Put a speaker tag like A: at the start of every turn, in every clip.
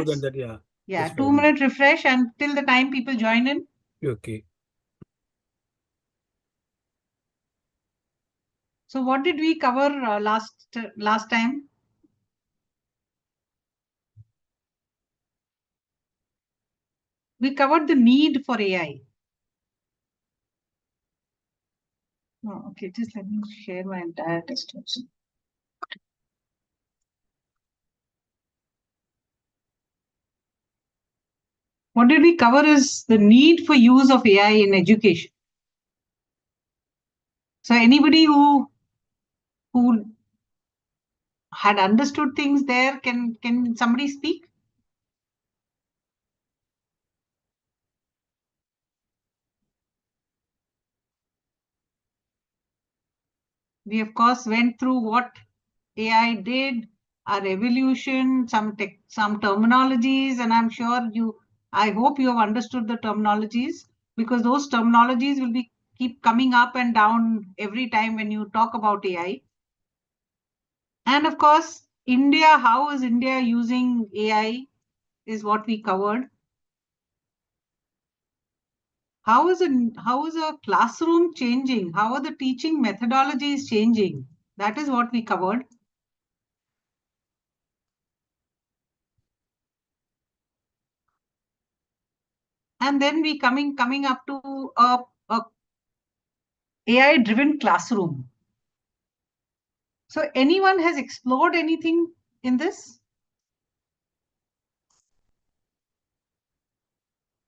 A: than that, yeah.
B: Yeah,
A: Just
B: 2 minute refresh until the time people join in.
A: Okay.
B: So what did we cover last time? We covered the need for AI. Oh, okay, just let me share my entire test also. What did we cover is the need for use of AI in education. So anybody who had understood things there, can somebody speak? We of course went through what AI did, our evolution, some terminologies, and I'm sure I hope you have understood the terminologies, because those terminologies will be keep coming up and down every time when you talk about AI. And of course, India, how is India using AI is what we covered. How is a classroom changing? How are the teaching methodologies changing? That is what we covered. And then we coming up to a AI driven classroom. So anyone has explored anything in this?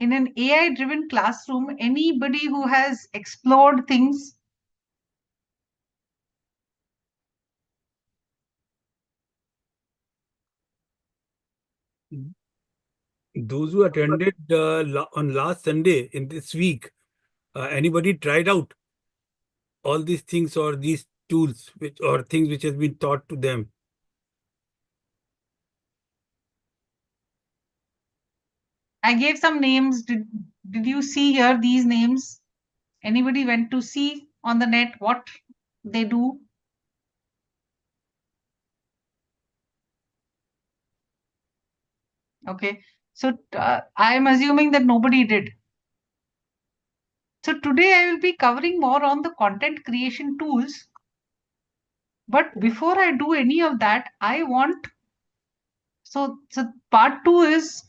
B: In an AI driven classroom, anybody who has explored things?
A: Those who attended on last Sunday in this week, anybody tried out all these things or these tools or things which has been taught to them?
B: I gave some names. Did you see here these names? Anybody went to see on the net what they do? Okay. So I am assuming that nobody did. So today I will be covering more on the content creation tools. But before I do any of that, so part two is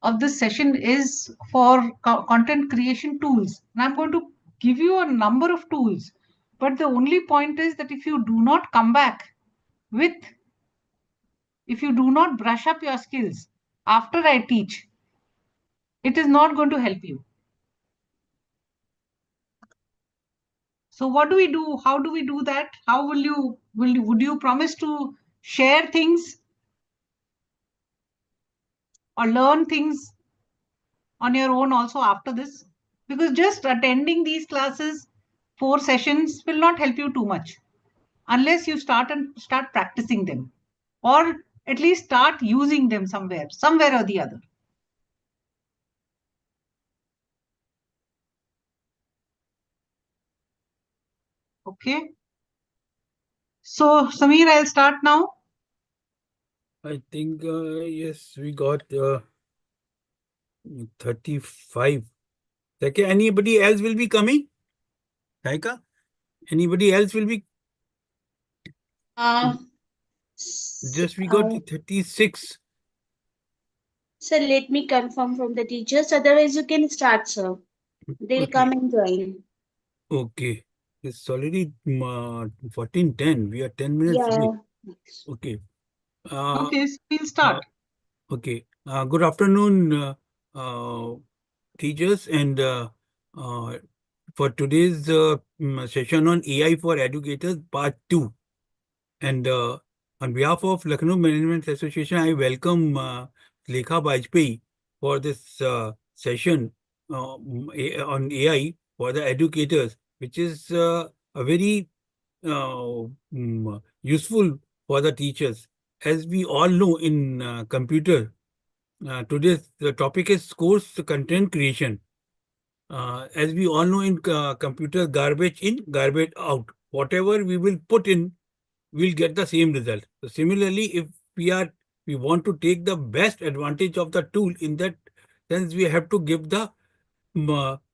B: of this session is for content creation tools. And I'm going to give you a number of tools. But the only point is that if you do not come back if you do not brush up your skills after I teach, it is not going to help you. So what do we do? How do we do that? How would you promise to share things or learn things on your own also after this? Because just attending these classes, 4 sessions, will not help you too much unless you start practicing them, or at least start using them somewhere or the other. Okay. So Samir, I'll start now.
A: I think, yes, we got 35. Okay, anybody else will be coming? Taika? Anybody else will be?
C: Uh,
A: Just we got 36.
C: Sir, let me confirm from the teachers. Otherwise, you can start, sir. They'll
A: Okay.
C: come and join.
A: Okay. It's already 14:10. We are 10 minutes late.
C: Yeah.
A: Okay.
B: Okay, so we'll start.
A: Okay. Good afternoon, teachers, and for today's session on AI for Educators, Part 2. And on behalf of Lucknow Management Association, I welcome Lekha Bajpayee for this session on AI for the educators, which is a very useful for the teachers. As we all know in computer, today's the topic is course content creation. As we all know in computer, garbage in, garbage out. Whatever we will put in, we'll get the same result. So similarly, if we are we want to take the best advantage of the tool. In that sense, we have to give the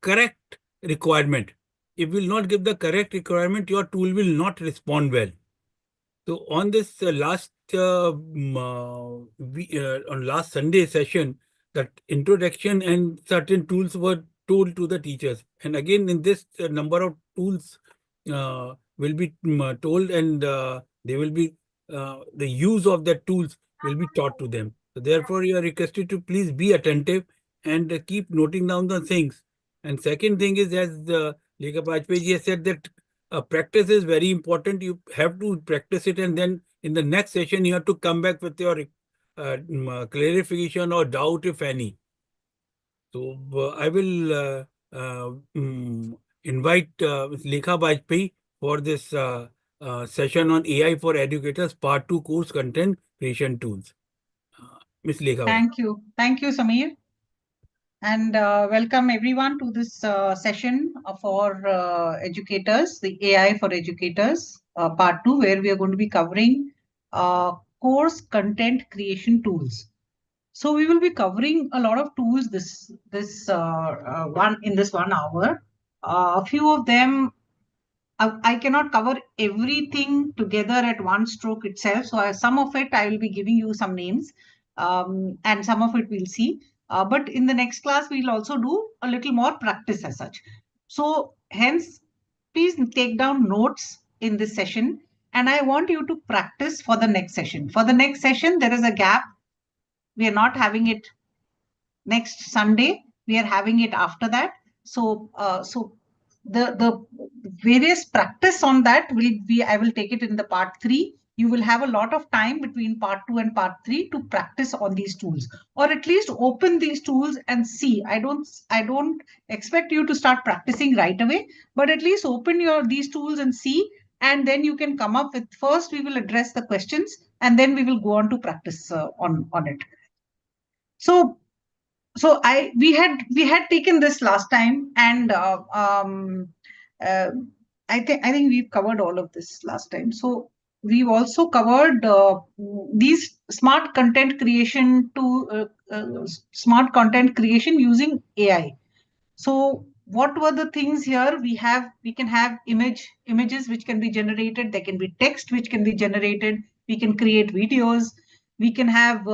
A: correct requirement. If we will not give the correct requirement, your tool will not respond well. So on this on last Sunday session, that introduction and certain tools were told to the teachers. And again, in this number of tools will be told, and they will be the use of the tools will be taught to them. So therefore, you are requested to please be attentive and keep noting down the things. And second thing is, as Lekha Bajpayee has said, that practice is very important. You have to practice it, and then in the next session, you have to come back with your clarification or doubt, if any. So I will invite Ms. Lekha Bajpayee for this session on AI for Educators, Part 2, Course Content Creation Tools. Ms. Lekha Bajpayee.
B: Thank you, Sameer. And welcome everyone to this session for educators, the AI for Educators, Part 2, where we are going to be covering course content creation tools. So we will be covering a lot of tools in this 1 hour. A few of them, I cannot cover everything together at one stroke itself. So some of it I will be giving you some names, and some of it we'll see. But in the next class, we'll also do a little more practice as such. So hence, please take down notes in this session. And I want you to practice for the next session. For the next session, there is a gap. We are not having it next Sunday. We are having it after that. So the various practice on that will be, I will take it in the part 3. You will have a lot of time between part 2 and part 3 to practice on these tools, or at least open these tools and see. I don't expect you to start practicing right away, but at least open these tools and see, and then you can come up with, first we will address the questions, and then we will go on to practice on it. So we had taken this last time, and I think we've covered all of this last time. So we've also covered these smart content creation using AI. So what were the things here? We can have images which can be generated. There can be text which can be generated. We can create videos. We can have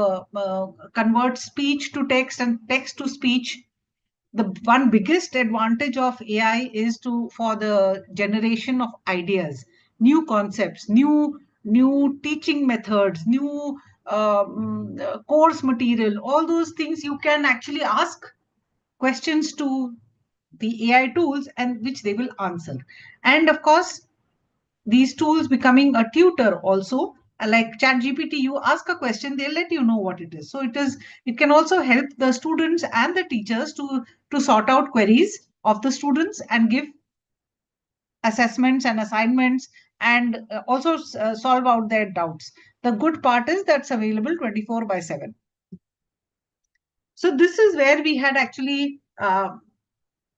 B: convert speech to text and text to speech. The one biggest advantage of AI is for the generation of ideas, new concepts, new teaching methods, new course material. All those things you can actually ask questions to the AI tools, and which they will answer. And of course, these tools becoming a tutor also, like ChatGPT, you ask a question, they'll let you know what it is. So it can also help the students and the teachers to sort out queries of the students and give assessments and assignments, and also solve out their doubts. The good part is that's available 24/7. So this is where we had actually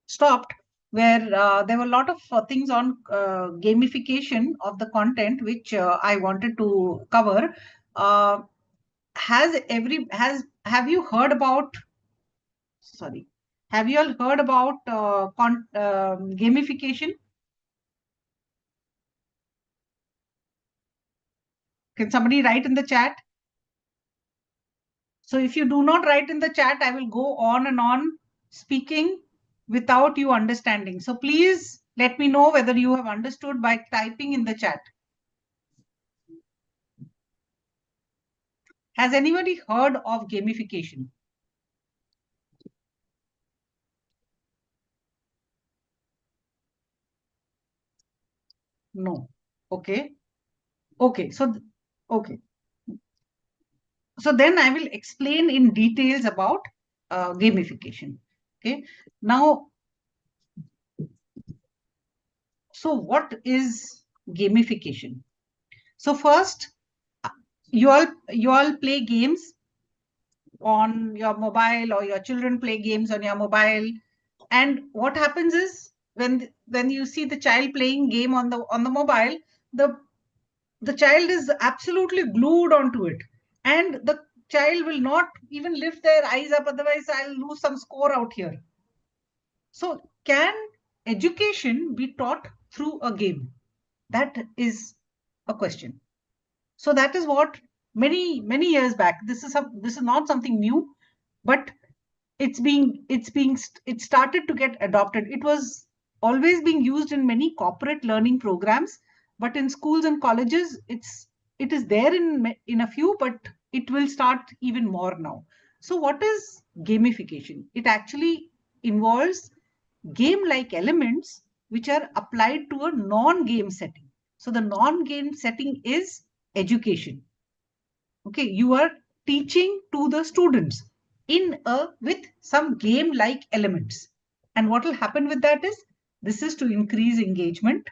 B: stopped, where there were a lot of things on gamification of the content, which I wanted to cover. Have you heard about? Sorry, have you all heard about gamification? Can somebody write in the chat? So if you do not write in the chat, I will go on and on speaking without you understanding. So please let me know whether you have understood by typing in the chat. Has anybody heard of gamification? No. Okay. Okay. So then I will explain in details about gamification. Okay. Now, so what is gamification? So first, you all play games on your mobile, or your children play games on your mobile. And what happens is, when you see the child playing game on the mobile, the child is absolutely glued onto it. And child will not even lift their eyes up, otherwise I'll lose some score out here. So can education be taught through a game? That is a question. So that is what many years back, this is not something new, but it started to get adopted. It was always being used in many corporate learning programs, but in schools and colleges, it is there in a few, but it will start even more now. So what is gamification? It actually involves game-like elements which are applied to a non-game setting. So the non-game setting is education. Okay, you are teaching to the students with some game-like elements. And what will happen with that is, this is to increase engagement.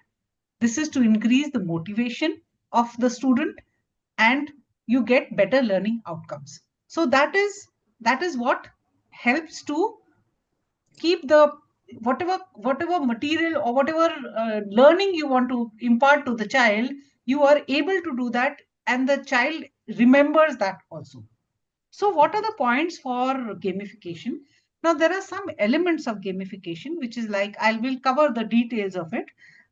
B: This is to increase the motivation of the student, and you get better learning outcomes. So that is what helps to keep the whatever material or whatever learning you want to impart to the child, you are able to do that, and the child remembers that also. So what are the points for gamification? Now, there are some elements of gamification, which is like, I will cover the details of it.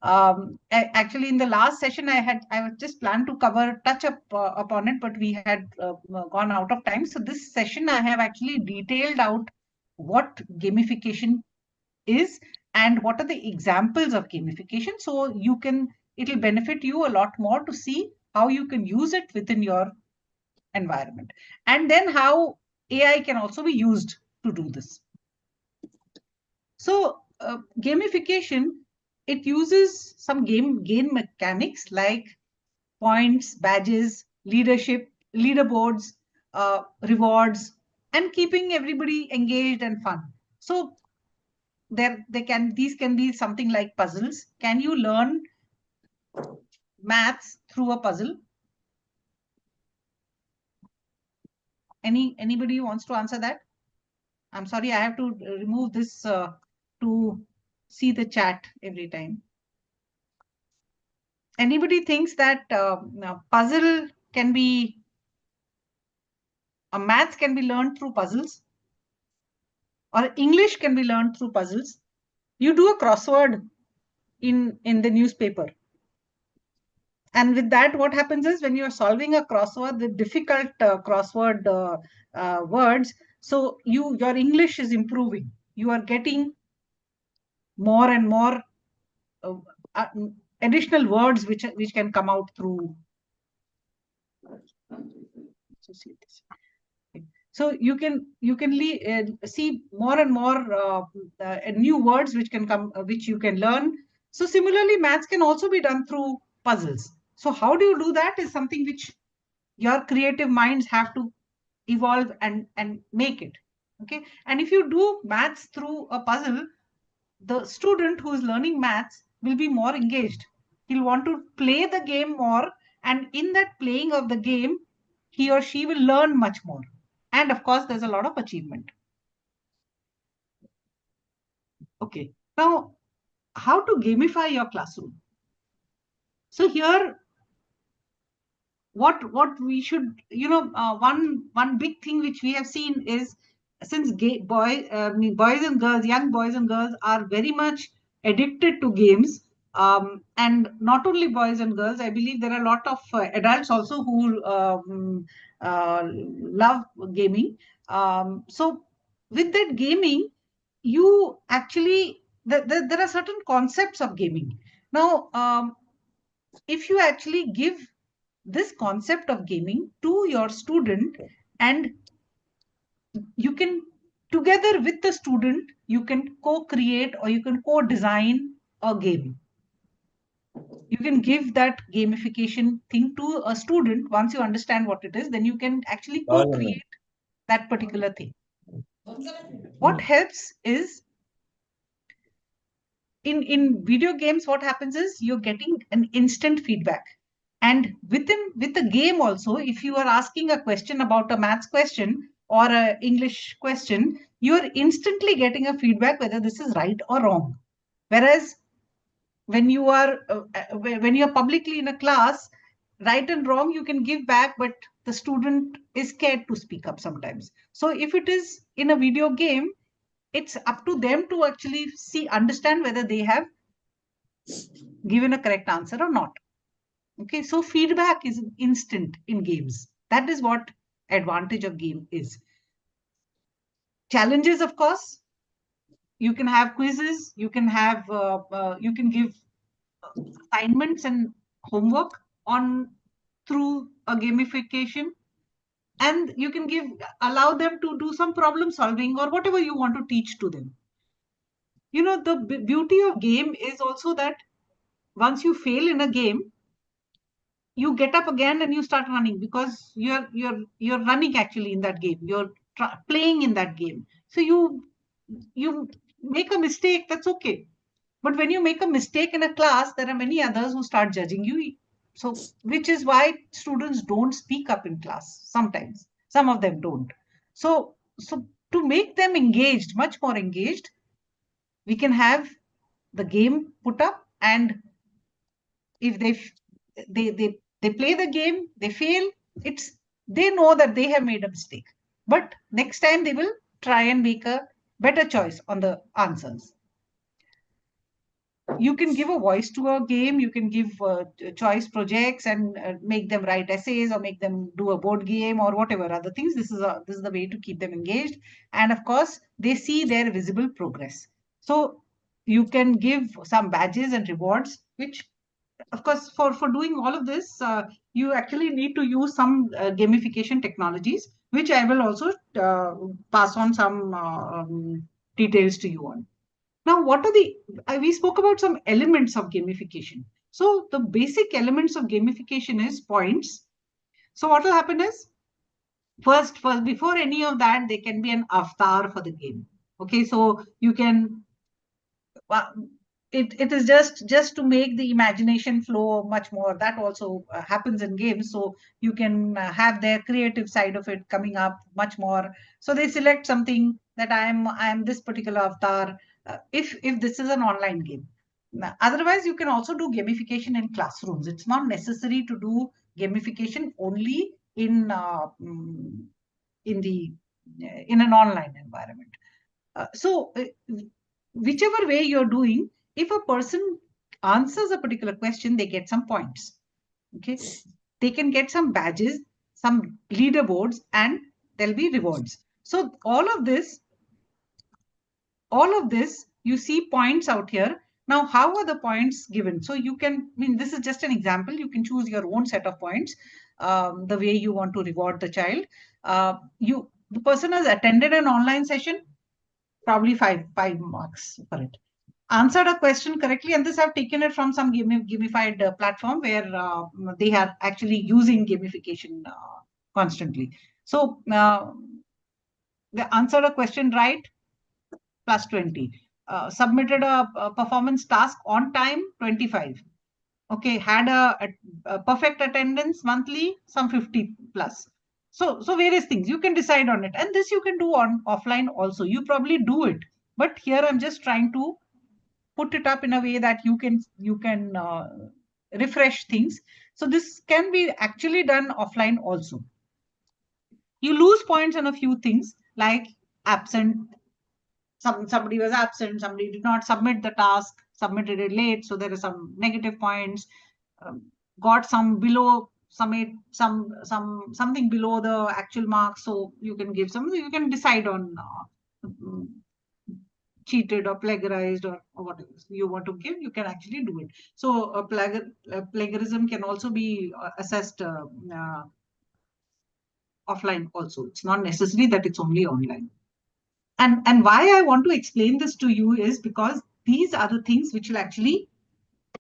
B: Actually, in the last session, I was just planned to touch up upon it, but we had gone out of time. So this session, I have actually detailed out what gamification is and what are the examples of gamification. So it'll benefit you a lot more to see how you can use it within your environment, and then how AI can also be used to do this. So gamification, it uses some game mechanics like points, badges, leadership, leaderboards, rewards, and keeping everybody engaged and fun. So these can be something like puzzles. Can you learn maths through a puzzle? Anybody wants to answer that? I'm sorry, I have to remove this to see the chat every time. Anybody thinks that puzzle can be, maths can be learned through puzzles, or English can be learned through puzzles? You do a crossword in the newspaper. And with that, what happens is, when you're solving a crossword, the difficult crossword words, so your English is improving. You are getting more and more additional words which can come out through. So you can see more and more new words which can come, which you can learn. So similarly, maths can also be done through puzzles. So how do you do that is something which your creative minds have to evolve and make it. Okay, and if you do maths through a puzzle, the student who is learning maths will be more engaged. He'll want to play the game more, and in that playing of the game, he or she will learn much more. And of course, there's a lot of achievement. Okay, now how to gamify your classroom? So here, what we should, one big thing which we have seen is, since young boys and girls are very much addicted to games, and not only boys and girls, I believe there are a lot of adults also who love gaming. So with that gaming, you actually, there are certain concepts of gaming. Now, if you actually give this concept of gaming to your student, and you can, together with the student, you can co-create or you can co-design a game. You can give that gamification thing to a student. Once you understand what it is, then you can actually co-create that particular thing. What helps is, in video games, what happens is you're getting an instant feedback. And with the game also, if you are asking a question about a maths question or an English question, you are instantly getting a feedback whether this is right or wrong. Whereas when you're publicly in a class, right and wrong you can give back, but the student is scared to speak up sometimes. So if it is in a video game, it's up to them to actually understand whether they have given a correct answer or not. Okay, so feedback is instant in games. That is what advantage of game is. Challenges, of course, you can have quizzes, you can have you can give assignments and homework on through a gamification, and you can allow them to do some problem solving or whatever you want to teach to them. You know, the beauty of game is also that once you fail in a game, you get up again and you start running, because you're running actually in that game, you're playing in that game. So you make a mistake, that's okay. But when you make a mistake in a class, there are many others who start judging you. So, which is why students don't speak up in class sometimes. Some of them don't. So to make them engaged, much more engaged, we can have the game put up, and if they play the game, they fail, they know that they have made a mistake. But next time they will try and make a better choice on the answers. You can give a voice to a game, you can give choice projects and make them write essays or make them do a board game or whatever other things. This is the way to keep them engaged. And of course, they see their visible progress. So you can give some badges and rewards, which of course, for doing all of this, you actually need to use some gamification technologies, which I will also pass on some details to you on. Now, what are we spoke about some elements of gamification. So the basic elements of gamification is points. So what will happen is, first, before any of that, there can be an avatar for the game. Okay, so you can, it is just to make the imagination flow much more. That also happens in games. So you can have their creative side of it coming up much more. So they select something that I am this particular avatar. If this is an online game. Otherwise, you can also do gamification in classrooms. It's not necessary to do gamification only in an online environment. So whichever way you're doing, if a person answers a particular question, they get some points. Okay, they can get some badges, some leaderboards, and there'll be rewards. So all of this, you see points out here. Now, how are the points given? So you can, this is just an example. You can choose your own set of points, the way you want to reward the child. The person has attended an online session, probably five marks for it. Answered a question correctly, and this I've taken it from some gamified platform where they are actually using gamification constantly. So they answered a question right, plus 20. Submitted a performance task on time, 25. Okay, had a perfect attendance monthly, some 50 plus. So various things you can decide on it, and this you can do on offline also. You probably do it, but here I'm just trying to put it up in a way that you can refresh things. So this can be actually done offline also. You lose points on a few things like absent. Somebody was absent, somebody did not submit the task, submitted it late, so there are some negative points. Got some below something below the actual marks, so you can give some. You can decide on cheated or plagiarized or whatever you want to give. You can actually do it. So plagiarism can also be assessed offline also. It's not necessary that it's only online. And why I want to explain this to you is because these are the things which will actually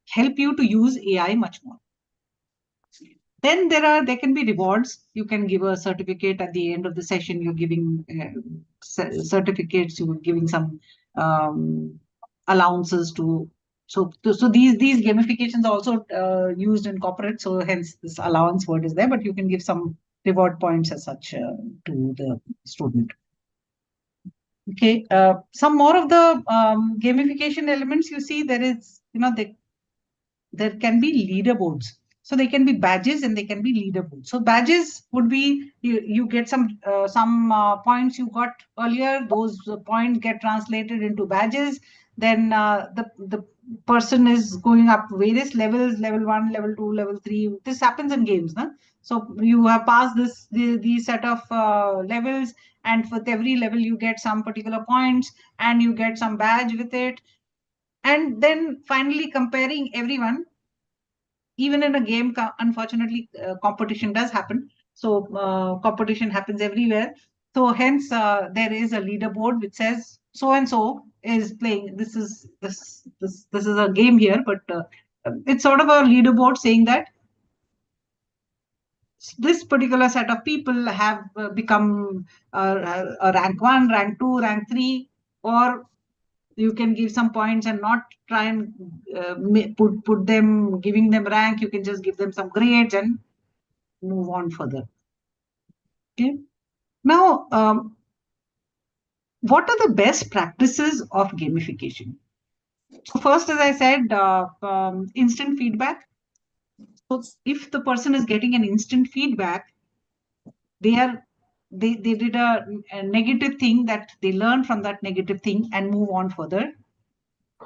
B: help you to use AI much more. Then there can be rewards. You can give a certificate at the end of the session. You're giving certificates. You're giving some allowances to. So these gamifications are also used in corporate. So hence this allowance word is there. But you can give some reward points as such to the student. Okay, some more of the gamification elements you see there is, there can be leaderboards. So they can be badges and they can be leaderboards. So badges would be you get some points you got earlier. Those points get translated into badges. Then the person is going up various levels: level 1, level 2, level 3. This happens in games, no? So you have passed these set of levels, and for every level you get some particular points, and you get some badge with it. And then finally comparing everyone. Even in a game, unfortunately, competition does happen. So competition happens everywhere. So hence there is a leaderboard which says so and so is playing. This is a game here, but it's sort of a leaderboard saying that this particular set of people have become a rank 1, rank 2, rank 3, or you can give some points and not try and put them, giving them rank. You can just give them some grades and move on further. Okay. Now, what are the best practices of gamification? So first, as I said, instant feedback. So if the person is getting an instant feedback, they did a negative thing, that they learn from that negative thing and move on further.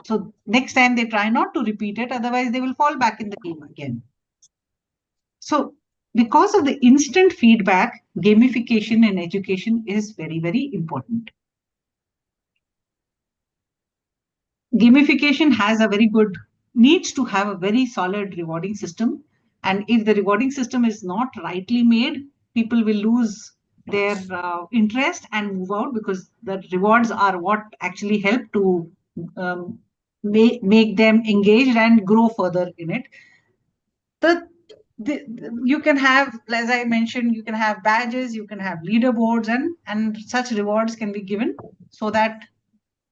B: So next time they try not to repeat it, otherwise they will fall back in the game again. So because of the instant feedback, gamification in education is very, very important. Gamification needs to have a very solid rewarding system. And if the rewarding system is not rightly made, people will lose their interest and move out, because the rewards are what actually help to make them engaged and grow further in it. You can have, as I mentioned, you can have badges, you can have leaderboards, and such rewards can be given so that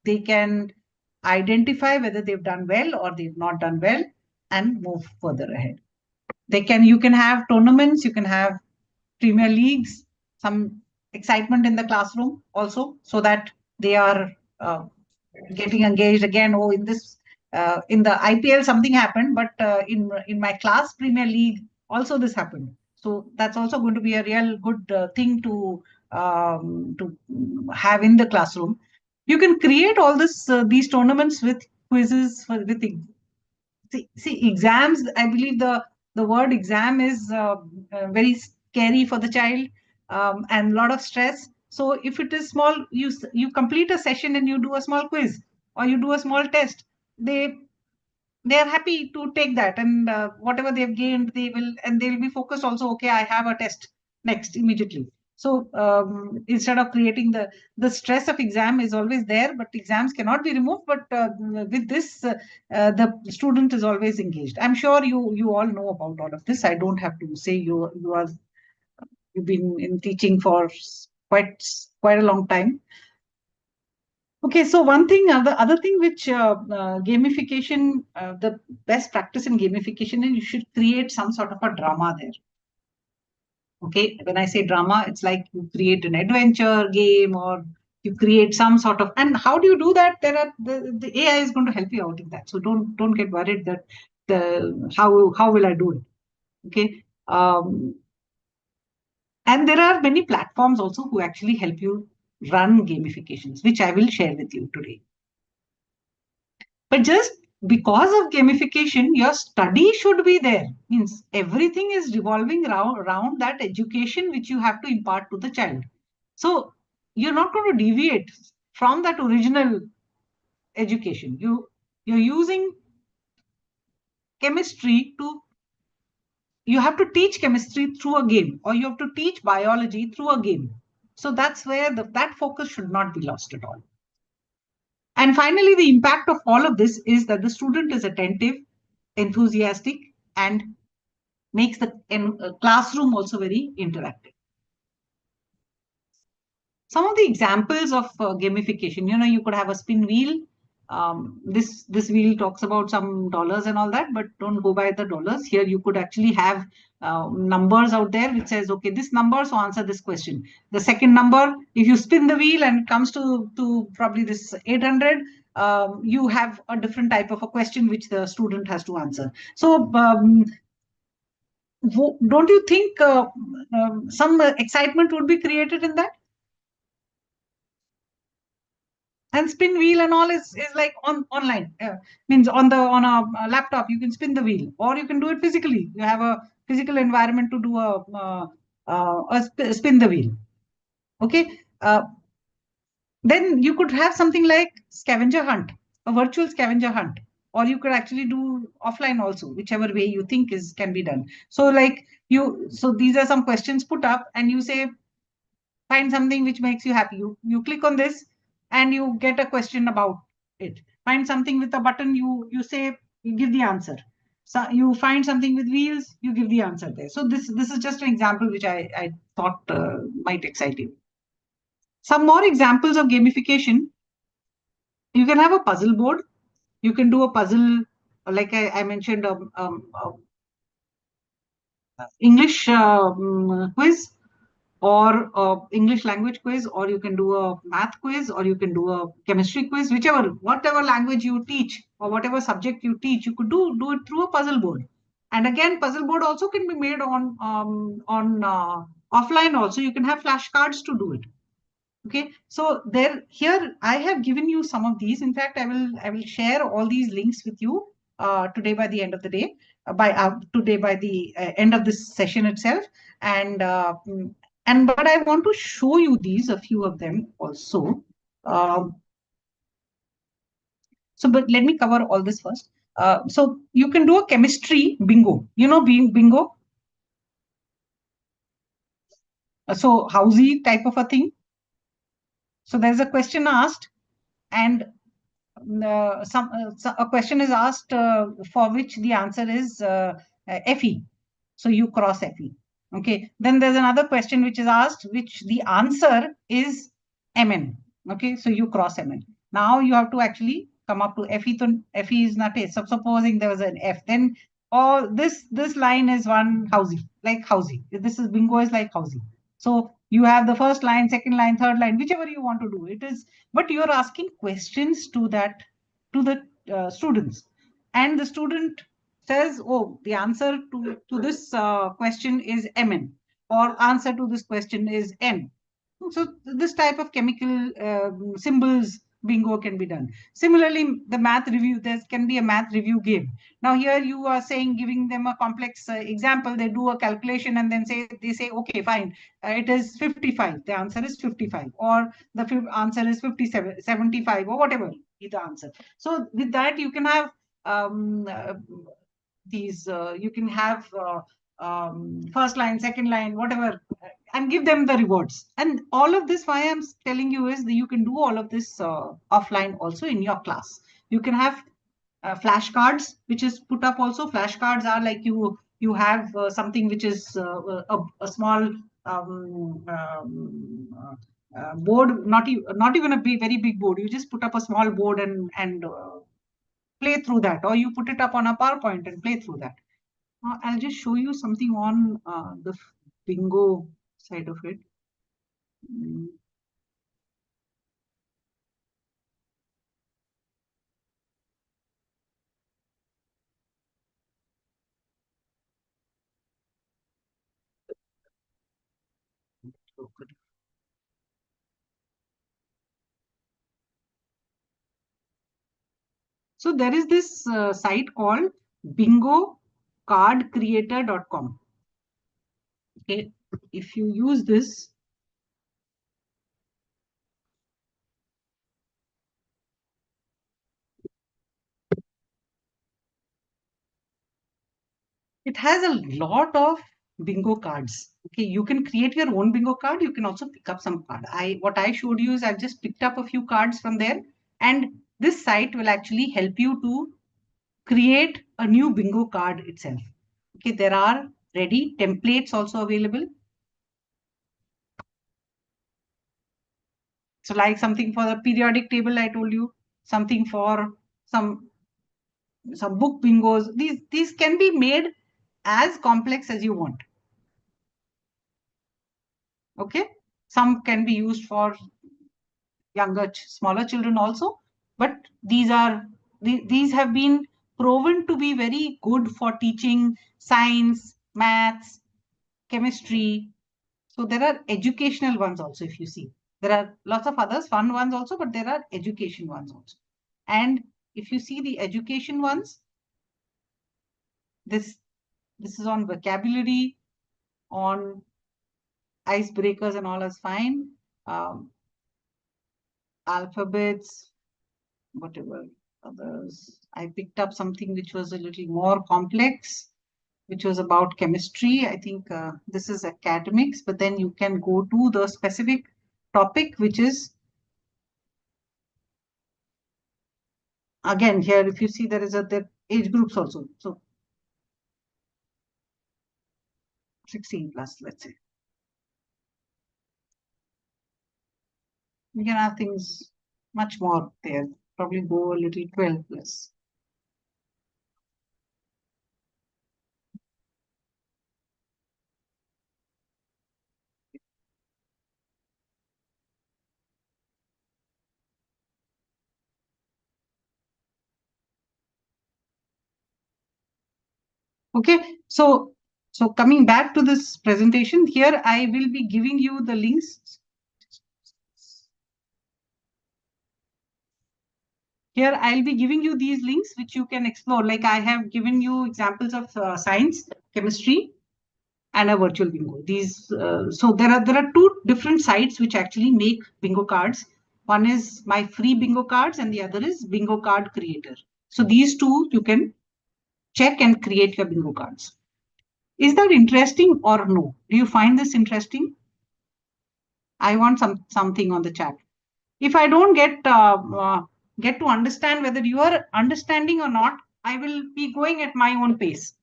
B: they can identify whether they've done well or they've not done well and move further ahead. You can have tournaments, you can have premier leagues, some excitement in the classroom also, so that they are getting engaged again. Oh, in the IPL something happened, but in my class Premier League also this happened. So that's also going to be a real good thing to have in the classroom. You can create all these tournaments with quizzes, with see exams. I believe the word exam is very scary for the child, and a lot of stress. So if it is small, you complete a session and you do a small quiz or you do a small test, they are happy to take that, and whatever they've gained, they'll be focused also. Okay, I have a test next immediately. So instead of creating the stress of exam is always there, but exams cannot be removed. But with this, the student is always engaged. I'm sure you all know about all of this. I don't have to say you've been in teaching for quite a long time. Okay, so the other thing which gamification, the best practice in gamification is you should create some sort of a drama there. Okay, when I say drama, it's like you create an adventure game, or you create some sort of, and how do you do that? The AI is going to help you out in that. So don't get worried that how will I do it? Okay. And there are many platforms also who actually help you run gamifications, which I will share with you today. But just because of gamification, your study should be there. Means everything is revolving around that education which you have to impart to the child. So you're not going to deviate from that original education. You're using chemistry you have to teach chemistry through a game, or you have to teach biology through a game. So that's where that focus should not be lost at all. And finally, the impact of all of this is that the student is attentive, enthusiastic, and makes the classroom also very interactive. Some of the examples of gamification, you could have a spin wheel. This wheel talks about some dollars and all that, but don't go by the dollars. Here you could actually have numbers out there which says, okay, this number, so answer this question. The second number, if you spin the wheel and it comes to probably this 800, you have a different type of a question which the student has to answer. So don't you think some excitement would be created in that? And spin wheel and all is like online, means on a laptop you can spin the wheel, or you can do it physically. You have a physical environment to do a spin the wheel. Okay, then you could have something like scavenger hunt, a virtual scavenger hunt, or you could actually do offline also, whichever way you think is can be done. So like so these are some questions put up, and you say find something which makes you happy. You click on this and you get a question about it. Find something with a button, you say, you give the answer. So you find something with wheels, you give the answer there. So this is just an example which I thought might excite you. Some more examples of gamification. You can have a puzzle board. You can do a puzzle, like I mentioned, English quiz, or English language quiz, or you can do a math quiz, or you can do a chemistry quiz, whatever language you teach or whatever subject you teach, you could do it through a puzzle board. And again, puzzle board also can be made on offline also. You can have flashcards to do it. Okay, so here I have given you some of these. In fact, I will share all these links with you today by the end of the day, today by the end of this session itself. And but I want to show you these, a few of them also. So, but let me cover all this first. So you can do a chemistry bingo. You know, bingo. So housey type of a thing. So there's a question asked, and a question is asked for which the answer is FE. So you cross FE. Okay. Then there's another question which is asked, which the answer is MN. Okay. So you cross MN. Now you have to actually come up to FE. So FE is not A. So supposing there was an F, then all this line is one housey, like housey. This is bingo is like housey. So you have the first line, second line, third line, whichever you want to do. It is, but you're asking questions to the students, and the student says, oh, the answer to this question is MN, or answer to this question is N. So this type of chemical symbols bingo can be done. Similarly, the math review, there can be a math review game. Now here you are saying, giving them a complex example, they do a calculation and then they say, okay, fine, it is 55. The answer is 55, or the answer is 57, 75, or whatever be the answer. So with that, you can have you can have first line, second line, whatever, and give them the rewards. And all of this, why I'm telling you, is that you can do all of this offline also in your class. You can have flashcards, which is put up also. Flashcards are like you have something which is a small board, not even a very big board. You just put up a small board and play through that, or you put it up on a PowerPoint and play through that. I'll just show you something on the bingo side of it. So there is this site called bingocardcreator.com. Okay, if you use this, it has a lot of bingo cards. Okay, you can create your own bingo card. You can also pick up some card. What I showed you is I've just picked up a few cards from there, and this site will actually help you to create a new bingo card itself. Okay, there are ready templates also available. So like something for the periodic table, I told you, something for some book bingos. These can be made as complex as you want. Okay, some can be used for smaller children also, but these have been proven to be very good for teaching science, maths, chemistry. So there are educational ones also, if you see. There are lots of others, fun ones also, but there are education ones also. And if you see the education ones, this is on vocabulary, on icebreakers and all is fine. Alphabets, whatever others. I picked up something which was a little more complex, which was about chemistry. I think this is academics, but then you can go to the specific topic, which is, again, here, if you see, there is the age groups also. So 16 plus, let's say. We can have things much more there, probably go a little 12 plus. Okay, so coming back to this presentation, here I will be giving you the links. Here I'll be giving you these links which you can explore. Like I have given you examples of science, chemistry, and a virtual bingo. These so there are two different sites which actually make bingo cards. One is my free bingo cards, and the other is Bingo Card Creator. So these two you can check and create your bingo cards. Is that interesting or no? Do you find this interesting? I want something on the chat. If I don't get to understand whether you are understanding or not, I will be going at my own pace.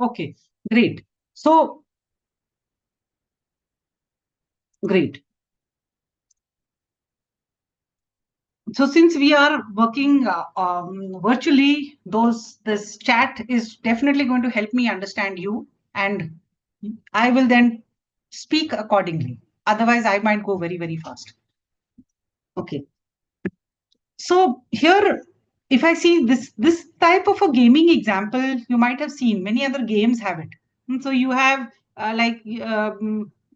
B: Okay, great. So, great. So since we are working virtually, this chat is definitely going to help me understand you, and I will then speak accordingly. Otherwise, I might go very, very fast. Okay. So here, if I see this type of a gaming example, you might have seen many other games have it. And so you have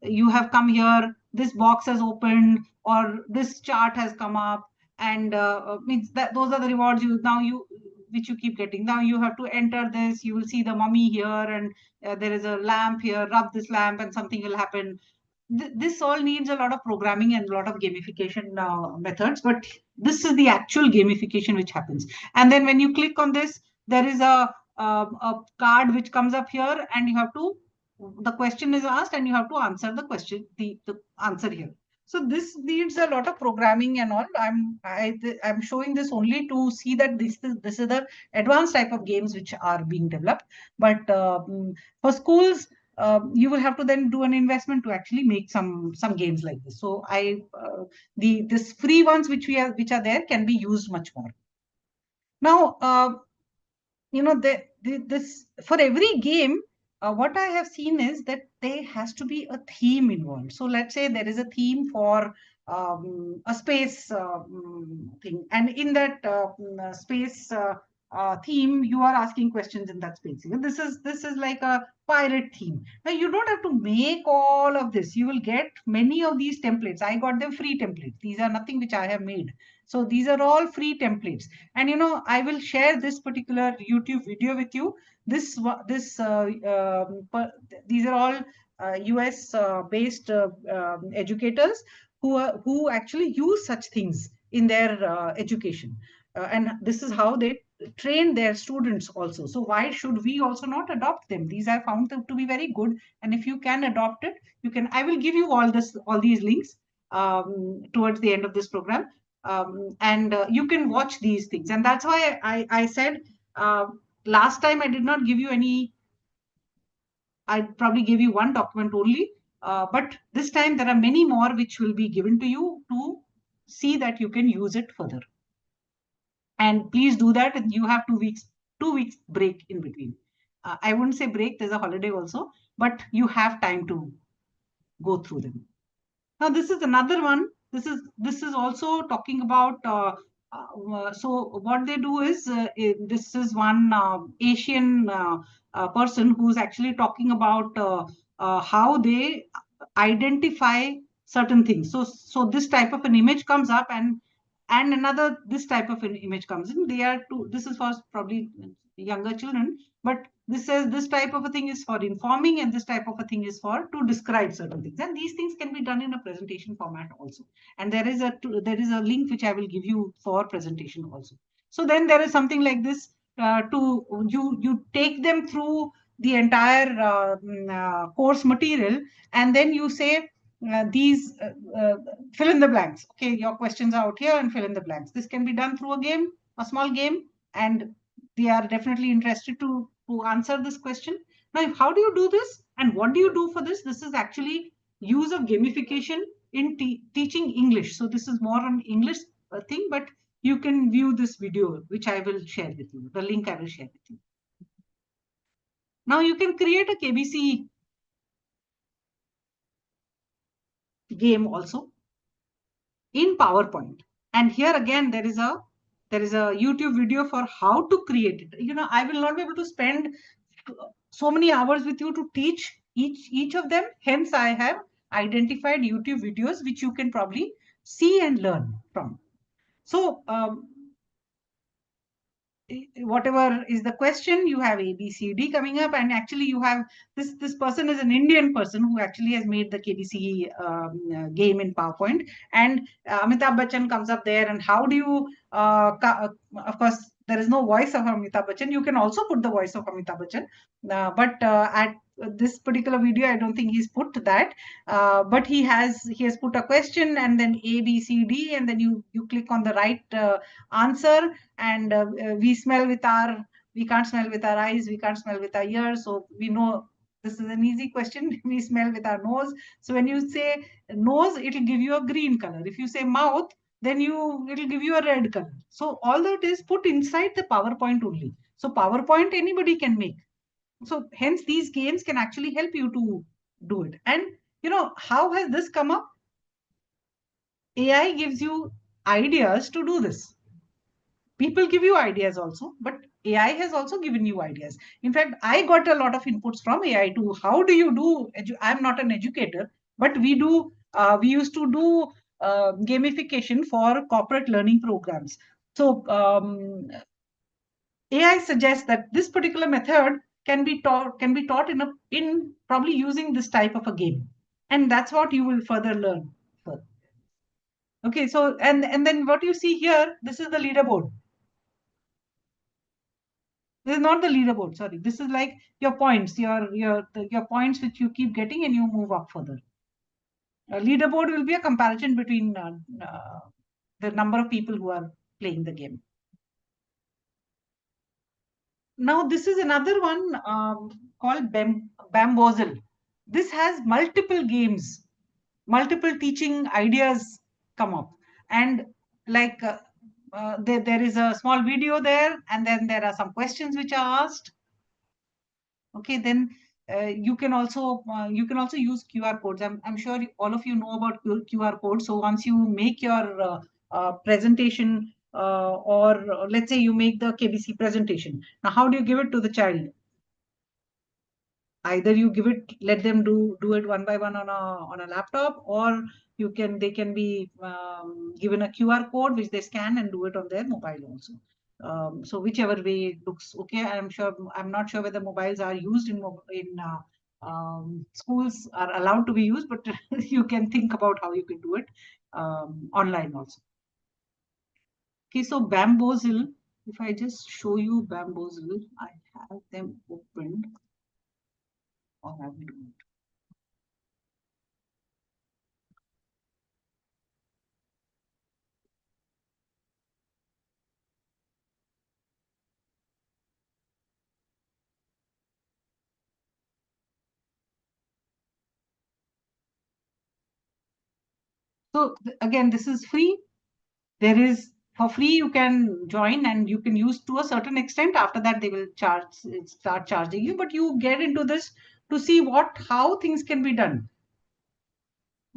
B: you have come here, this box has opened, or this chart has come up, and means that those are the rewards which you keep getting. Now you have to enter this. You will see the mummy here, and there is a lamp here. Rub this lamp, and something will happen. This all needs a lot of programming and a lot of gamification methods, but this is the actual gamification which happens. And then when you click on this, there is a card which comes up here, and you have to, the question is asked and you have to answer the question, the answer here. So this needs a lot of programming and all. I'm showing this only to see that this is the advanced type of games which are being developed. But for schools, you will have to then do an investment to actually make some games like this. So this free ones which are there can be used much more. Now, this for every game, what I have seen is that there has to be a theme involved. So let's say there is a theme for a space thing, and in that space theme, you are asking questions in that space. This is like a pirate theme. Now you don't have to make all of this. You will get many of these templates. I got them free templates. These are nothing which I have made. So these are all free templates. And I will share this particular YouTube video with you. These are all US based educators who actually use such things in their education. And this is how they train their students also. So why should we also not adopt them? These are found to be very good. And if you can adopt it, you can. I will give you all these links towards the end of this program. And you can watch these things. And that's why I said last time I did not give you any, I probably gave you one document only. But this time there are many more which will be given to you to see that you can use it further. And please do that. And you have 2 weeks break in between. I wouldn't say break, there's a holiday also, but you have time to go through them. Now, this is another one. This is also talking about. So what they do is this is one Asian person who's actually talking about how they identify certain things. So this type of an image comes up, and another this type of an image comes in. They are two. This is for probably younger children, but this says this type of a thing is for informing, and this type of a thing is for to describe certain things. And these things can be done in a presentation format also. And there is a link which I will give you for presentation also. So then there is something like this you take them through the entire course material, and then you say these fill in the blanks. Okay, your questions are out here, and fill in the blanks. This can be done through a game, a small game, and they are definitely interested to answer this question. Now, how do you do this, and what do you do for this? This is actually use of gamification in teaching English. So this is more on English thing, but you can view this video, which I will share with you. The link I will share with you. Now you can create a KBC game also in PowerPoint. And here again, there is a YouTube video for how to create it. You know, I will not be able to spend so many hours with you to teach each of them. Hence, I have identified YouTube videos which you can probably see and learn from. So whatever is the question, you have A, B, C, D coming up, and actually you have this person is an Indian person who actually has made the KBC game in PowerPoint, and Amitabh Bachchan comes up there. And how do you of course there is no voice of Amitabh Bachchan. You can also put the voice of Amitabh Bachchan, but at this particular video, I don't think he's put that, but he has put a question, and then A, B, C, D, and then you click on the right answer. And we can't smell with our eyes, we can't smell with our ears, so we know this is an easy question. We smell with our nose. So when you say nose, it'll give you a green color. If you say mouth, then it'll give you a red color. So all that is put inside the PowerPoint only. So PowerPoint anybody can make. So hence these games can actually help you to do it. And you know, how has this come up? AI gives you ideas to do this. People give you ideas also, but AI has also given you ideas. In fact, I got a lot of inputs from AI to how do you do, I'm not an educator, but we used to do gamification for corporate learning programs. So AI suggests that this particular method can be taught in probably using this type of a game, and that's what you will further learn. Okay, so and then what you see here, this is the leaderboard. This is not the leaderboard, sorry. This is like your points, your points which you keep getting and you move up further. A leaderboard will be a comparison between the number of people who are playing the game. Now, this is another one called Bamboozle. This has multiple games, multiple teaching ideas come up. And like there is a small video there, and then there are some questions which are asked. Okay, then you can also use QR codes. I'm sure all of you know about QR codes. So once you make your presentation, or let's say you make the KBC presentation, now how do you give it to the child? Either you give it, let them do it one by one on a laptop, or they can be given a QR code which they scan and do it on their mobile also. So whichever way looks okay. I'm not sure whether mobiles are used in schools are allowed to be used, but you can think about how you can do it online also. Okay, so Bamboozle, if I just show you Bamboozle, I have them opened. Or have we done it? So again, this is free. There is for free, you can join and you can use to a certain extent. After that, they will start charging you, but you get into this to see how things can be done.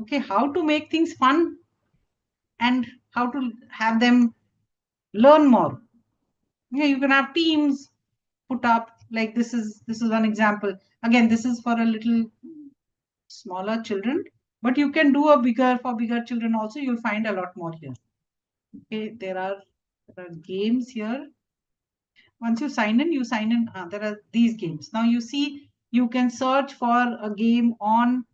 B: Okay, how to make things fun and how to have them learn more. You can have teams put up, like this is one example. Again, this is for a little smaller children, but you can do a for bigger children also. You'll find a lot more here. Okay, there are games here. Once you sign in, there are these games. Now you see, you can search for a game on,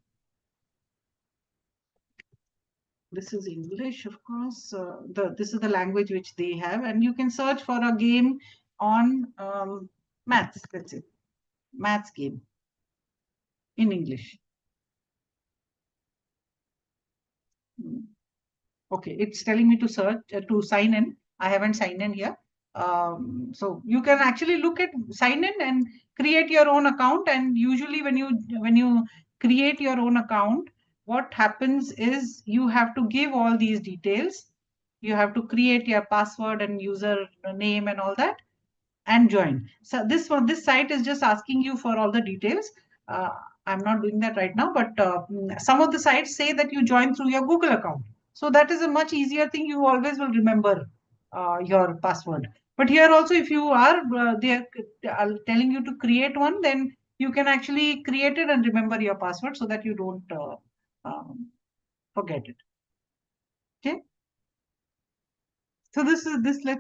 B: this is English, of course. This is the language which they have, and you can search for a game on maths. That's it, maths game in English. Okay, it's telling me to search to sign in. I haven't signed in here. So you can actually look at sign in and create your own account. And usually when you create your own account, what happens is you have to give all these details. You have to create your password and user name and all that, and join. So this site is just asking you for all the details. I'm not doing that right now, but some of the sites say that you join through your Google account. So that is a much easier thing. You always will remember your password. But here also, if you are they are telling you to create one, then you can actually create it and remember your password so that you don't forget it. Okay. So let's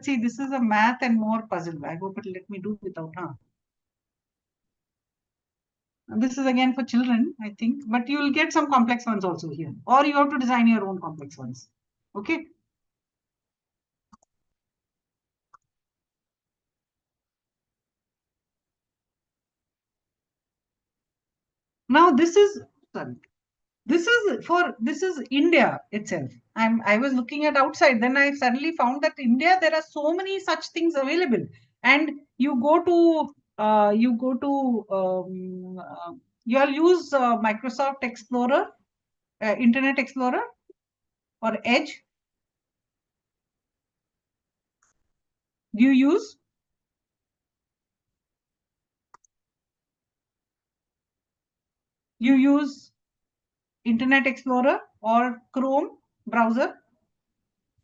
B: see, this is a math and more puzzle. I hope it'll let me do without, This is again for children, I think, but you will get some complex ones also here, or you have to design your own complex ones. Okay. Now this is, sorry, this is India itself. I was looking at outside, then I suddenly found that India, there are so many such things available, and you go to you'll use Microsoft Explorer, Internet Explorer, or Edge. Do you use? You use Internet Explorer or Chrome browser?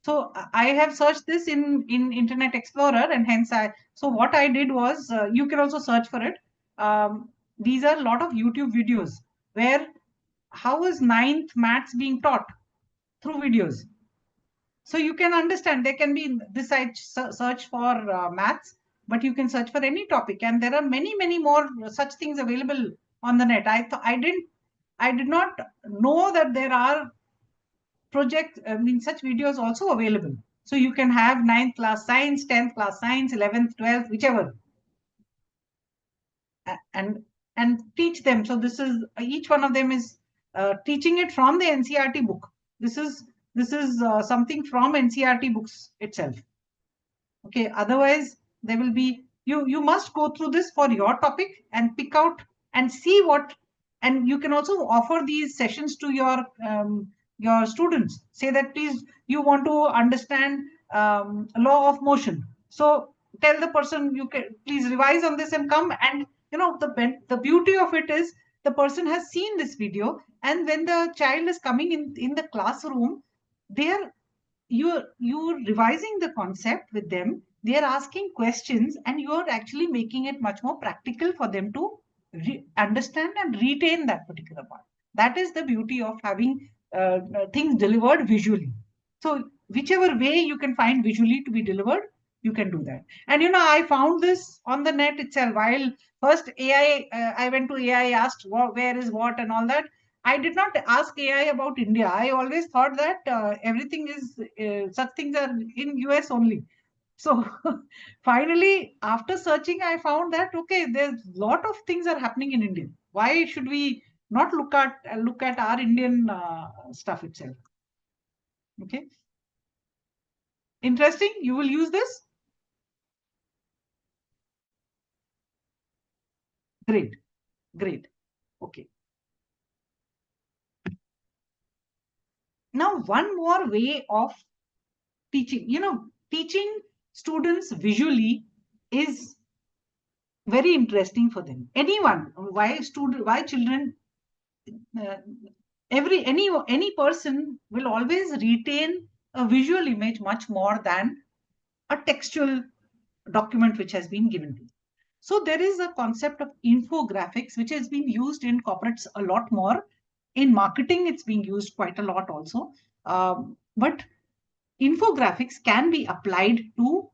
B: So I have searched this in Internet Explorer, and hence so what I did was, you can also search for it. These are a lot of YouTube videos where how is 9th maths being taught through videos. So you can understand, there can be this site search for maths, but you can search for any topic, and there are many more such things available on the net. I did not know that there are such videos also available. So you can have 9th class science, 10th class science, 11th, 12th, whichever, and teach them. So this is, each one of them is teaching it from the NCERT book. This is something from NCERT books itself. Okay, otherwise there will be, you must go through this for your topic and pick out and see what, and you can also offer these sessions to your students. Say that, please, you want to understand law of motion. So tell the person, you can please revise on this and come. And the beauty of it is, the person has seen this video, and when the child is coming in the classroom, you're revising the concept with them. They're asking questions, and you're actually making it much more practical for them to understand and retain that particular part. That is the beauty of having things delivered visually. So whichever way you can find visually to be delivered, you can do that. And I found this on the net itself. While first I went to AI, asked where is what and all that. I did not ask AI about India. I always thought that everything is, such things are in US only. So finally, after searching, I found that, okay, there's a lot of things are happening in India. Why should we not look at our Indian stuff itself? Okay. Interesting. You will use this? Great. Great. Okay. Now, one more way of teaching, teaching students visually is very interesting for them. Anyone, why children, any person will always retain a visual image much more than a textual document which has been given to you. So there is a concept of infographics which has been used in corporates a lot more. In marketing, it's being used quite a lot also. But infographics can be applied to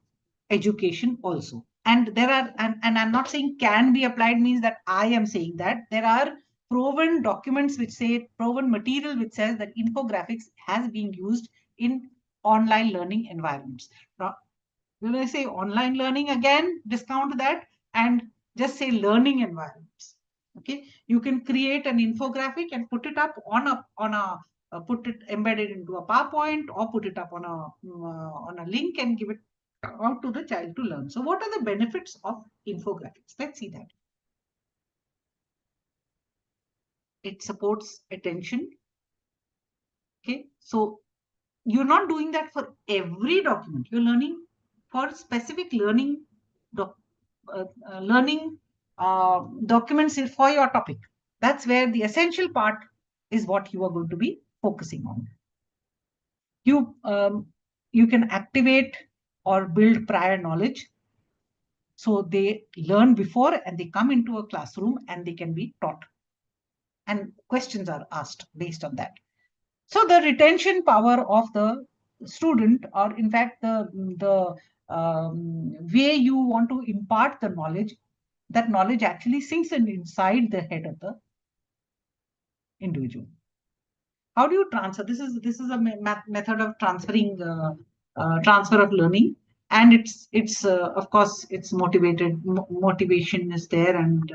B: education also. And there are, and I'm not saying can be applied means that I am saying that. There are proven documents which say, proven material which says that infographics has been used in online learning environments. Now, when I say online learning, again, discount that and just say learning environments. Okay, you can create an infographic and put it up on a put it embedded into a PowerPoint or put it up on a link and give it out to the child to learn. So what are the benefits of infographics? Let's see that. It supports attention. Okay, so you're not doing that for every document. You're learning for specific learning documents for your topic. That's where the essential part is what you are going to be focusing on. You can activate or build prior knowledge. So they learn before and they come into a classroom and they can be taught. And questions are asked based on that. So the retention power of the student, or in fact, the way you want to impart the knowledge, that knowledge actually sinks in inside the head of the individual. How do you transfer? This is a method of transferring transfer of learning, and it's of course it's motivation is there, and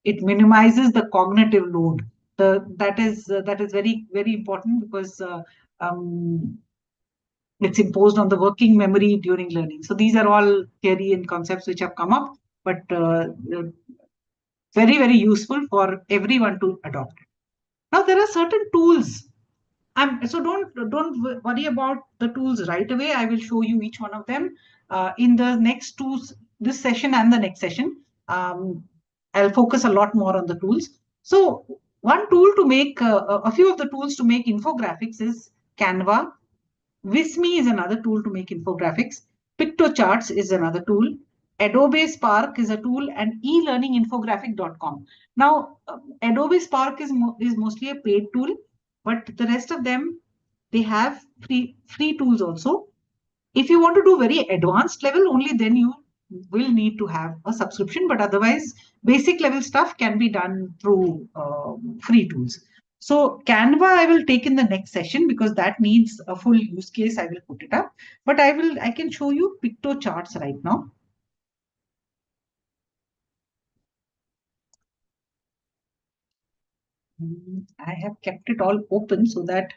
B: it minimizes the cognitive load. That is very important because it's imposed on the working memory during learning. So these are all theory and concepts which have come up, but very useful for everyone to adopt. Now there are certain tools. So don't worry about the tools right away. I will show you each one of them in the next this session and the next session. I'll focus a lot more on the tools. So one tool to make a few of the tools to make infographics is Canva. Visme is another tool to make infographics. Pictocharts is another tool. Adobe Spark is a tool, and elearninginfographic.com. Now, Adobe Spark is mostly a paid tool, but the rest of them, they have free tools also. If you want to do very advanced level, only then you will need to have a subscription, but otherwise basic level stuff can be done through free tools. So Canva I will take in the next session because that needs a full use case. I will put it up, but I can show you Pictocharts right now. I have kept it all open so that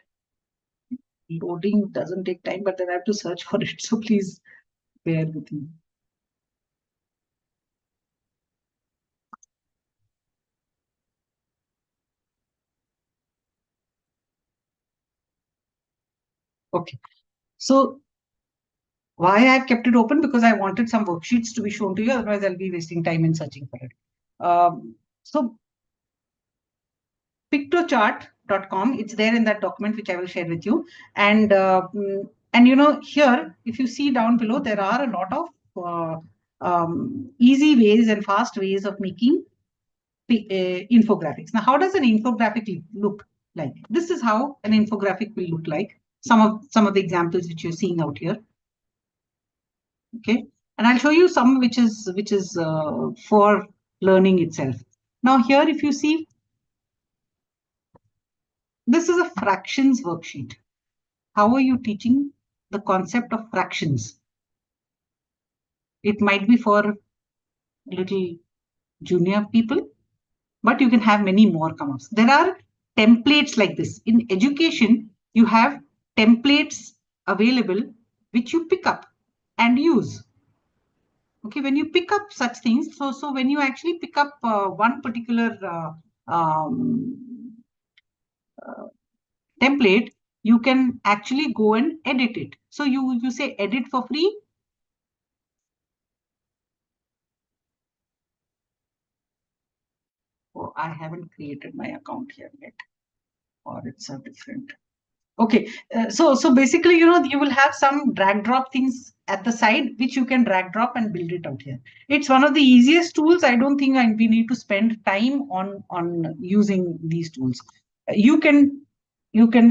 B: loading doesn't take time, but then I have to search for it. So please bear with me. Okay, so why I've kept it open? Because I wanted some worksheets to be shown to you. Otherwise, I'll be wasting time in searching for it. So Pictochart.com, it's there in that document which I will share with you. And you know, here, if you see down below, there are a lot of easy ways and fast ways of making infographics. Now, how does an infographic look like? This is how an infographic will look like. Some of the examples which you're seeing out here. Okay, and I'll show you some which is for learning itself. Now here, if you see, this is a fractions worksheet. How are you teaching the concept of fractions? It might be for little junior people, but you can have many more come-ups. There are templates like this. In education, you have templates available which you pick up and use. Okay, when you pick up such things, so when you actually pick up one particular template, you can actually go and edit it. So you say edit for free. Oh, I haven't created my account here yet, or it's a different. Okay, so basically, you will have some drag drop things at the side, which you can drag drop and build it out here. It's one of the easiest tools. I don't think we need to spend time on using these tools. You can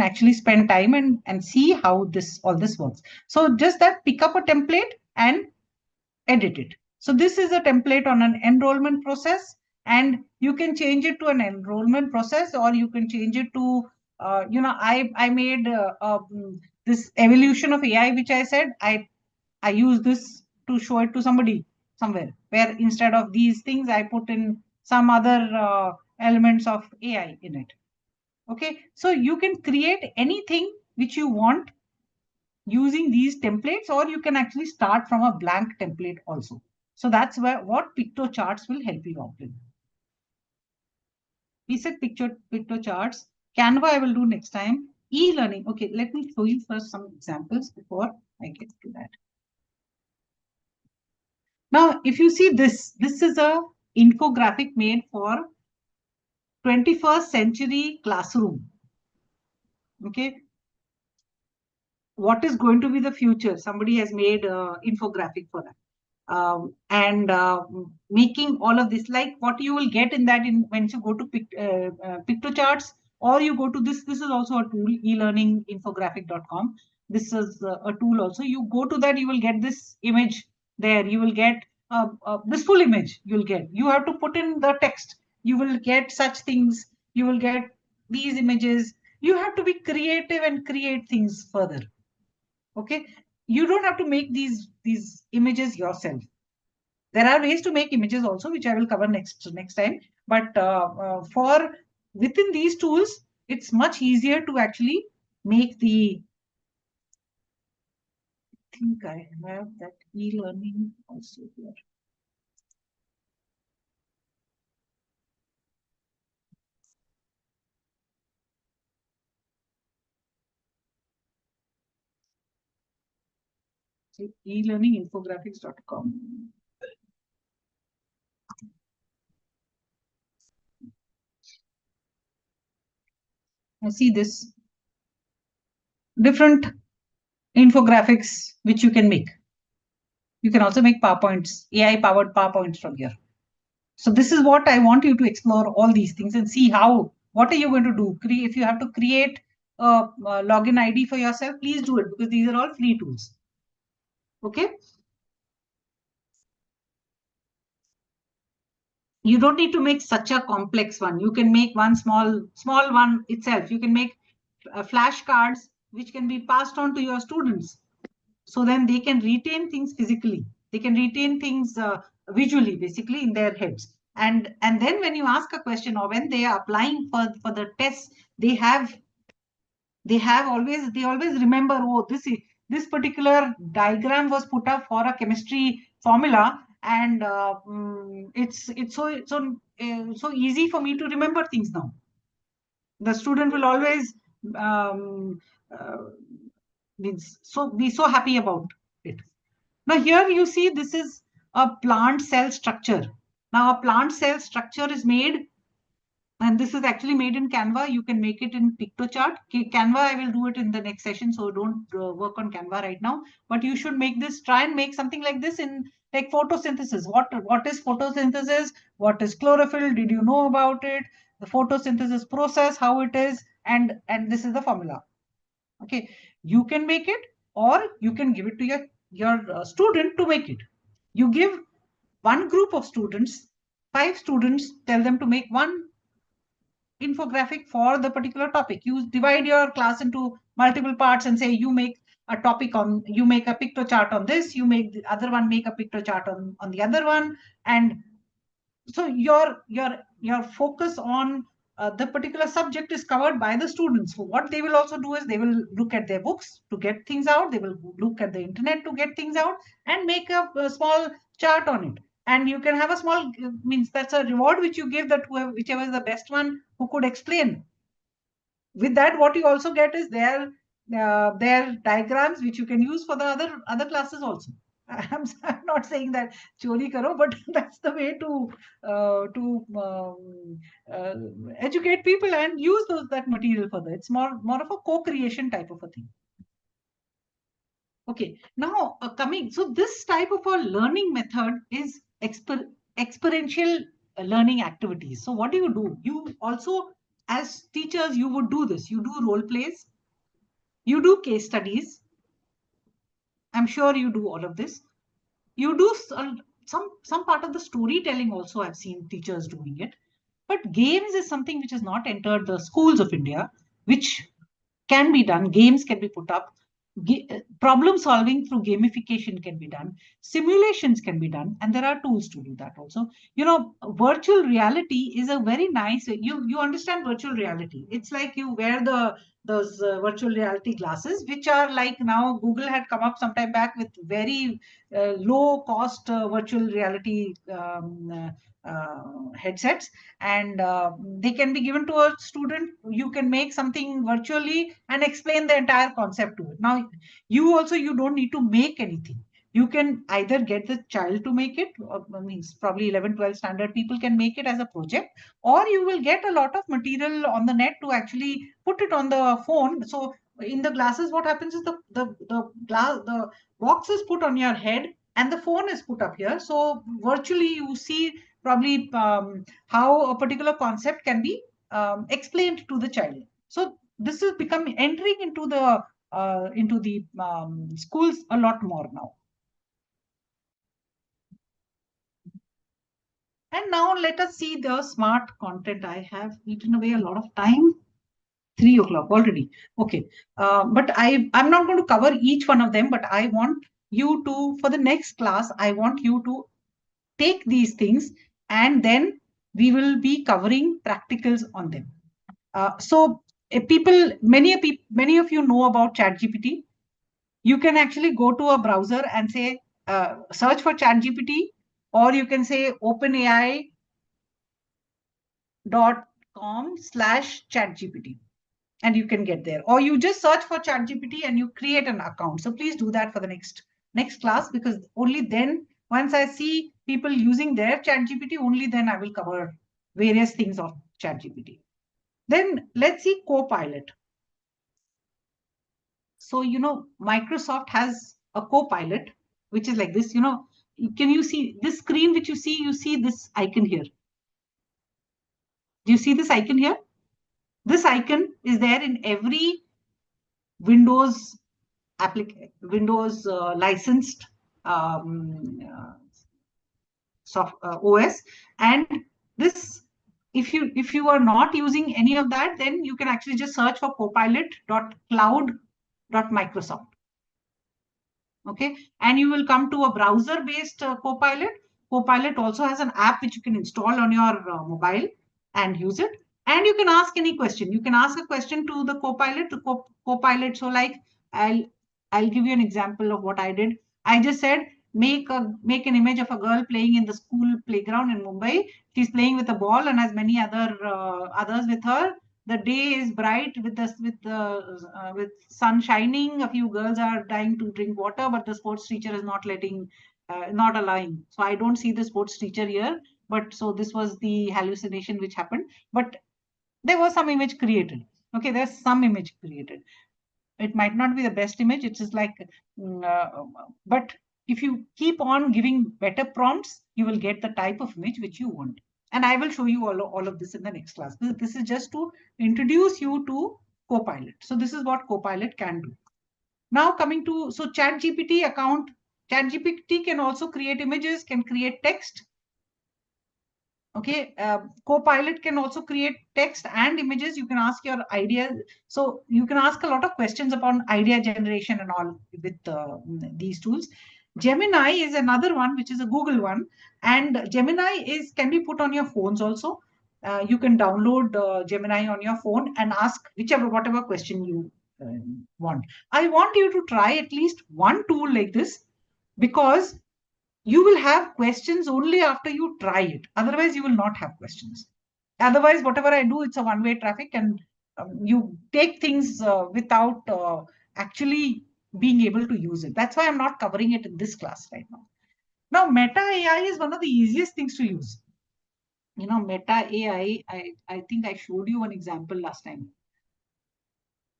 B: actually spend time and see how all this works. So just that, pick up a template and edit it. So this is a template on an enrollment process, and you can change it to an enrollment process, or you can change it to, I made this evolution of AI, which I said I use this to show it to somebody somewhere, where instead of these things, I put in some other elements of AI in it. Okay, so you can create anything which you want using these templates, or you can actually start from a blank template also. So that's what PictoCharts will help you out with. We said PictoCharts. Canva I will do next time. E-learning. Okay, let me show you first some examples before I get to that. Now, if you see this is a infographic made for 21st century classroom. Okay. What is going to be the future? Somebody has made infographic for that. And making all of this, like what you will get in that when you go to PictoCharts, or you go to this is also a tool, elearninginfographic.com. This is a tool also. You go to that, you will get this image there. You will get this full image. You have to put in the text. You will get such things. You will get these images. You have to be creative and create things further. Okay, you don't have to make these images yourself. There are ways to make images also, which I will cover next time. But for within these tools, it's much easier to actually make the. I think I have that e-learning also here. So elearninginfographics.com. Now see this different infographics which you can make. You can also make PowerPoints, AI-powered PowerPoints from here. So this is what I want you to explore, all these things, and see what are you going to do? If you have to create a login ID for yourself, please do it, because these are all free tools. Okay. You don't need to make such a complex one. You can make one small one itself. You can make flashcards which can be passed on to your students. So then they can retain things physically. They can retain things visually, basically, in their heads. And then when you ask a question, or when they are applying for the test, they always remember, oh, this particular diagram was put up for a chemistry formula, and it's so easy for me to remember things now. The student will always be so happy about it. Now here you see, this is a plant cell structure. Now a plant cell structure is made, and this is actually made in Canva. You can make it in PictoChart. Canva, I will do it in the next session, so don't work on Canva right now. But you should try and make something like this in like photosynthesis. What is photosynthesis? What is chlorophyll? Did you know about it? The photosynthesis process, how it is, and this is the formula. Okay, you can make it, or you can give it to your student to make it. You give one group of students, 5 students, tell them to make one infographic for the particular topic. You divide your class into multiple parts and say, you make a topic on, you make a PictoChart on this, you make the other one, make a PictoChart on the other one. And so your focus on the particular subject is covered by the students. So what they will also do is, they will look at their books to get things out. They will look at the internet to get things out, and make a small chart on it. And you can have a small, means that's a reward which you give, that whichever is the best one who could explain. With that, what you also get is their diagrams, which you can use for the other classes also. I'm not saying that chori karo, but that's the way to educate people and use that material further. It's more of a co-creation type of a thing. Okay, now so this type of a learning method is experiential learning activities. So what do? You also, as teachers, you would do this. You do role plays, you do case studies. I'm sure you do all of this. You do some part of the storytelling also. I've seen teachers doing it. But games is something which has not entered the schools of India, which can be done. Games can be put up. Problem solving through gamification can be done. Simulations can be done, and there are tools to do that also. You know, virtual reality is a very nice. You understand virtual reality? It's like you wear those virtual reality glasses, which are like now Google had come up some time back with very low cost virtual reality headsets, and they can be given to a student. You can make something virtually and explain the entire concept to it. Now you don't need to make anything. You can either get the child to make it, or means probably 11 12 standard people can make it as a project, or you will get a lot of material on the net to actually put it on the phone. So in the glasses, what happens is the box is put on your head and the phone is put up here. So virtually you see probably how a particular concept can be explained to the child. So this is becoming entering into the schools a lot more now. And now let us see the smart content. I have eaten away a lot of time. 3 o'clock already. Okay. But I'm not going to cover each one of them, but I want you to, for the next class, I want you to take these things and then we will be covering practicals on them. So many of you know about ChatGPT. You can actually go to a browser and say, search for ChatGPT, or you can say openai.com/ChatGPT. And you can get there, or you just search for ChatGPT and you create an account. So please do that for the next class, because only then, once I see people using their ChatGPT, only then I will cover various things of ChatGPT. Then let's see Copilot. So, you know, Microsoft has a Copilot, which is like this. You know, can you see this screen which you see this icon here? Do you see this icon here? This icon is there in every Windows licensed OS. And this, if you are not using any of that, then you can actually just search for copilot.cloud.microsoft. Okay, and you will come to a browser based Copilot. Copilot also has an app which you can install on your mobile and use it. And you can ask any question. You can ask a question to the Copilot. Copilot. So like, I'll give you an example of what I did. I just said, make an image of a girl playing in the school playground in Mumbai. She's playing with a ball and has many others with her. The day is bright with sun shining. A few girls are dying to drink water, but the sports teacher is not allowing. So I don't see the sports teacher here. But so this was the hallucination which happened. But there was some image created. Okay, there's some image created. It might not be the best image. It's just like, but if you keep on giving better prompts, you will get the type of image which you want. And I will show you all of this in the next class. This is just to introduce you to Copilot. So this is what Copilot can do. Now coming to, so ChatGPT account. ChatGPT can also create images, can create text. Okay, Copilot can also create text and images. You can ask your ideas. So you can ask a lot of questions upon idea generation and all with these tools. Gemini is another one, which is a Google one. And Gemini can be put on your phones also. You can download Gemini on your phone and ask whatever question you want. I want you to try at least one tool like this, because you will have questions only after you try it. Otherwise, you will not have questions. Otherwise, whatever I do, it's a one-way traffic, and you take things without actually being able to use it. That's why I'm not covering it in this class right now. Now, Meta AI is one of the easiest things to use. Meta AI, I think I showed you one example last time.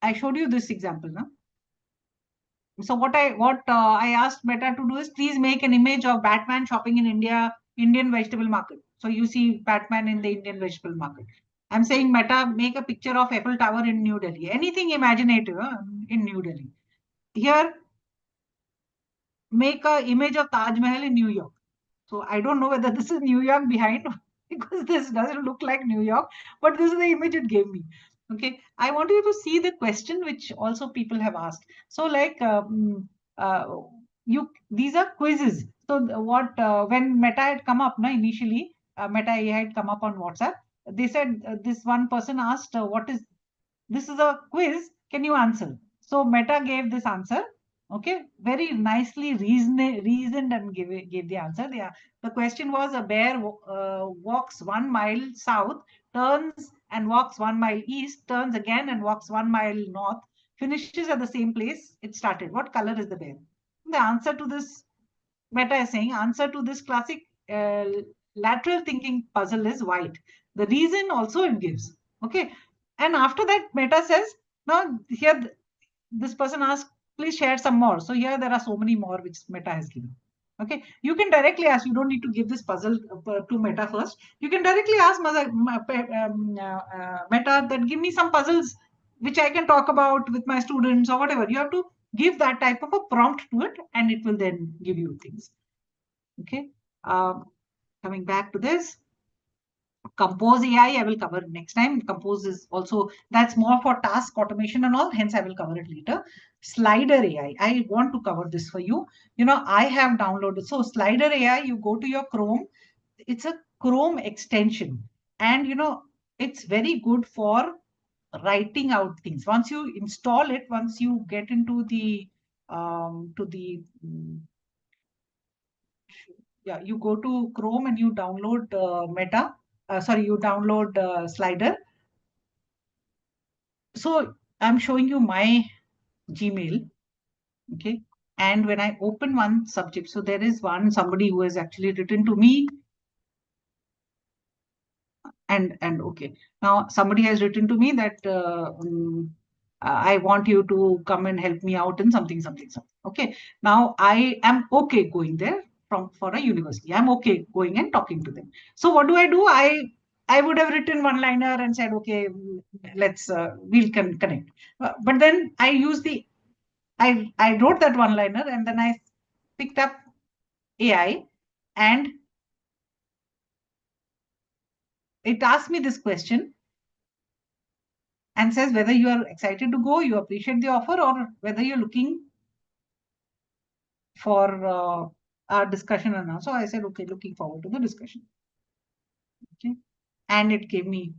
B: I showed you this example, no? So what I asked Meta to do is, please make an image of Batman shopping in Indian vegetable market. So you see Batman in the Indian vegetable market. I'm saying, Meta, make a picture of Eiffel Tower in New Delhi. Anything imaginative in New Delhi. Here, make an image of Taj Mahal in New York. So I don't know whether this is New York behind because this doesn't look like New York, but this is the image it gave me. Okay, I want you to see the question which also people have asked. So like these are quizzes. So when Meta had come up initially, Meta AI had come up on WhatsApp. They said this one person asked, this is a quiz, can you answer? So Meta gave this answer. Okay, very nicely reasoned and gave the answer. The question was, a bear walks 1 mile south, turns and walks 1 mile east, turns again and walks 1 mile north, finishes at the same place it started. What color is the bear? The answer to this, Meta is saying, answer to this classic lateral thinking puzzle is white. The reason also it gives. Okay, and after that, Meta says, now here this person asks, please share some more. So here there are so many more which Meta has given. Okay, you can directly ask, you don't need to give this puzzle to Meta first. You can directly ask Meta that give me some puzzles which I can talk about with my students or whatever. You have to give that type of a prompt to it and it will then give you things. Okay, coming back to this. Compose AI, I will cover next time. Compose is also, that's more for task automation and all, hence I will cover it later. Slider AI, I want to cover this for you. I have downloaded, so Slider AI, you go to your Chrome, it's a Chrome extension, and it's very good for writing out things. Once you install it, once you get into the you go to Chrome and you download you download Slider. So I'm showing you my Gmail, okay? And when I open one subject, so there is somebody who has actually written to me, and okay, now somebody has written to me that I want you to come and help me out in something. Okay, now I am okay going there for a university. I'm okay going and talking to them. So what do? I would have written one-liner and said, okay, we'll connect. But then I wrote that one-liner and then I picked up AI and it asked me this question and says whether you are excited to go, you appreciate the offer, or whether you're looking for our discussion or not. So I said, okay, looking forward to the discussion. Okay. And it gave me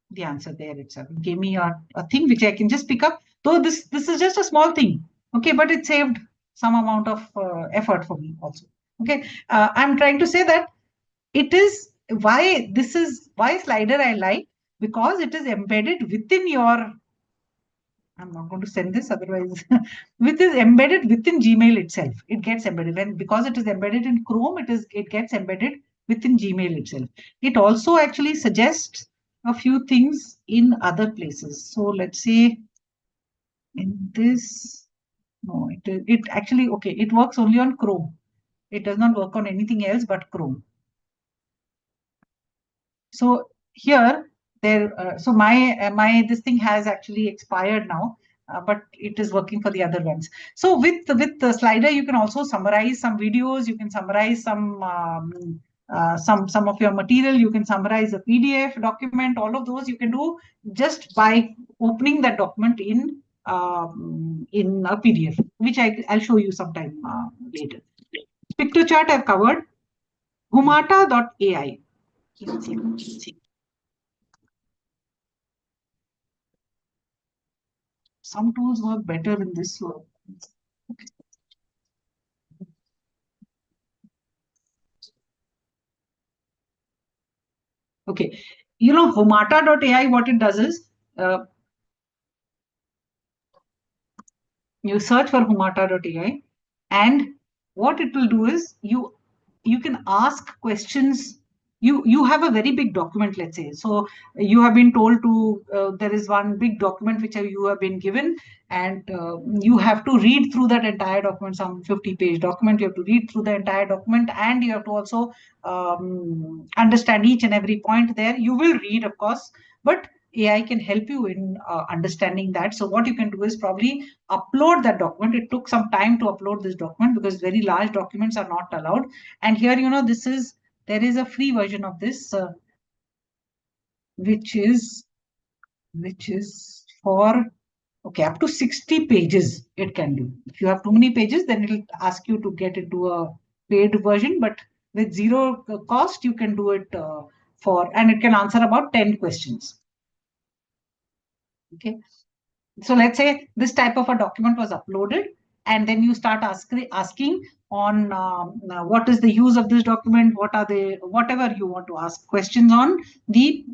B: the answer there itself. It gave me a thing which I can just pick up. Though this is just a small thing. Okay, but it saved some amount of effort for me also. Okay. I'm trying to say that it is why Slider I like, because it is embedded within your, I'm not going to send this otherwise, which is embedded within Gmail itself. It gets embedded, and because it is embedded in Chrome, it gets embedded within Gmail itself. It also actually suggests a few things in other places. So let's say in this, no, it actually, okay, it works only on Chrome. It does not work on anything else but Chrome. So here, so my this thing has actually expired now, but it is working for the other ones. So with the Slider, you can also summarize some videos. You can summarize some of your material. You can summarize a PDF document. All of those you can do just by opening that document in a PDF, which I'll show you sometime later. Pictochart I've covered. Humata.ai. Let's see. Some tools work better in this work. Okay, Humata.ai, what it does is, You search for humata.ai, and what it will do is you can ask questions. You have a very big document, let's say. So you have been told to, there is one big document which you have been given, and you have to read through that entire document, some 50-page document. You have to read through the entire document, and you have to also understand each and every point there. You will read, of course, but AI can help you in understanding that. So what you can do is probably upload that document. It took some time to upload this document because very large documents are not allowed. And here, there is a free version of this, which is for, okay, up to 60 pages it can do. If you have too many pages, then it'll ask you to get into a paid version, but with zero cost, you can do it and it can answer about 10 questions. Okay. So let's say this type of a document was uploaded, and then you start asking on what is the use of this document, whatever you want to ask questions on, the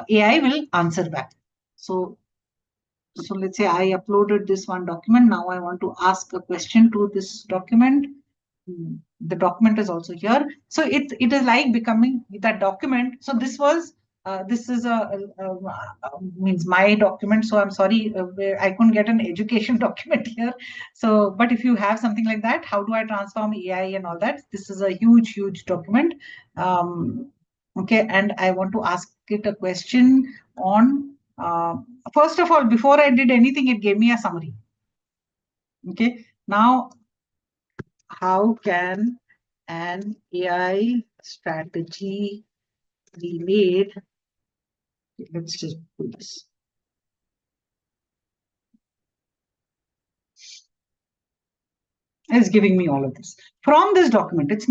B: AI will answer back. So let's say I uploaded this one document. Now I want to ask a question to this document. The document is also here. So it is like becoming that document. So this was this is means my document. So I'm sorry, I couldn't get an education document here. So, but if you have something like that, how do I transform AI and all that? This is a huge document. Okay, and I want to ask it a question on. First of all, before I did anything, it gave me a summary. Okay, now how can an AI strategy be made? Let's just do this. It's giving me all of this from this document. This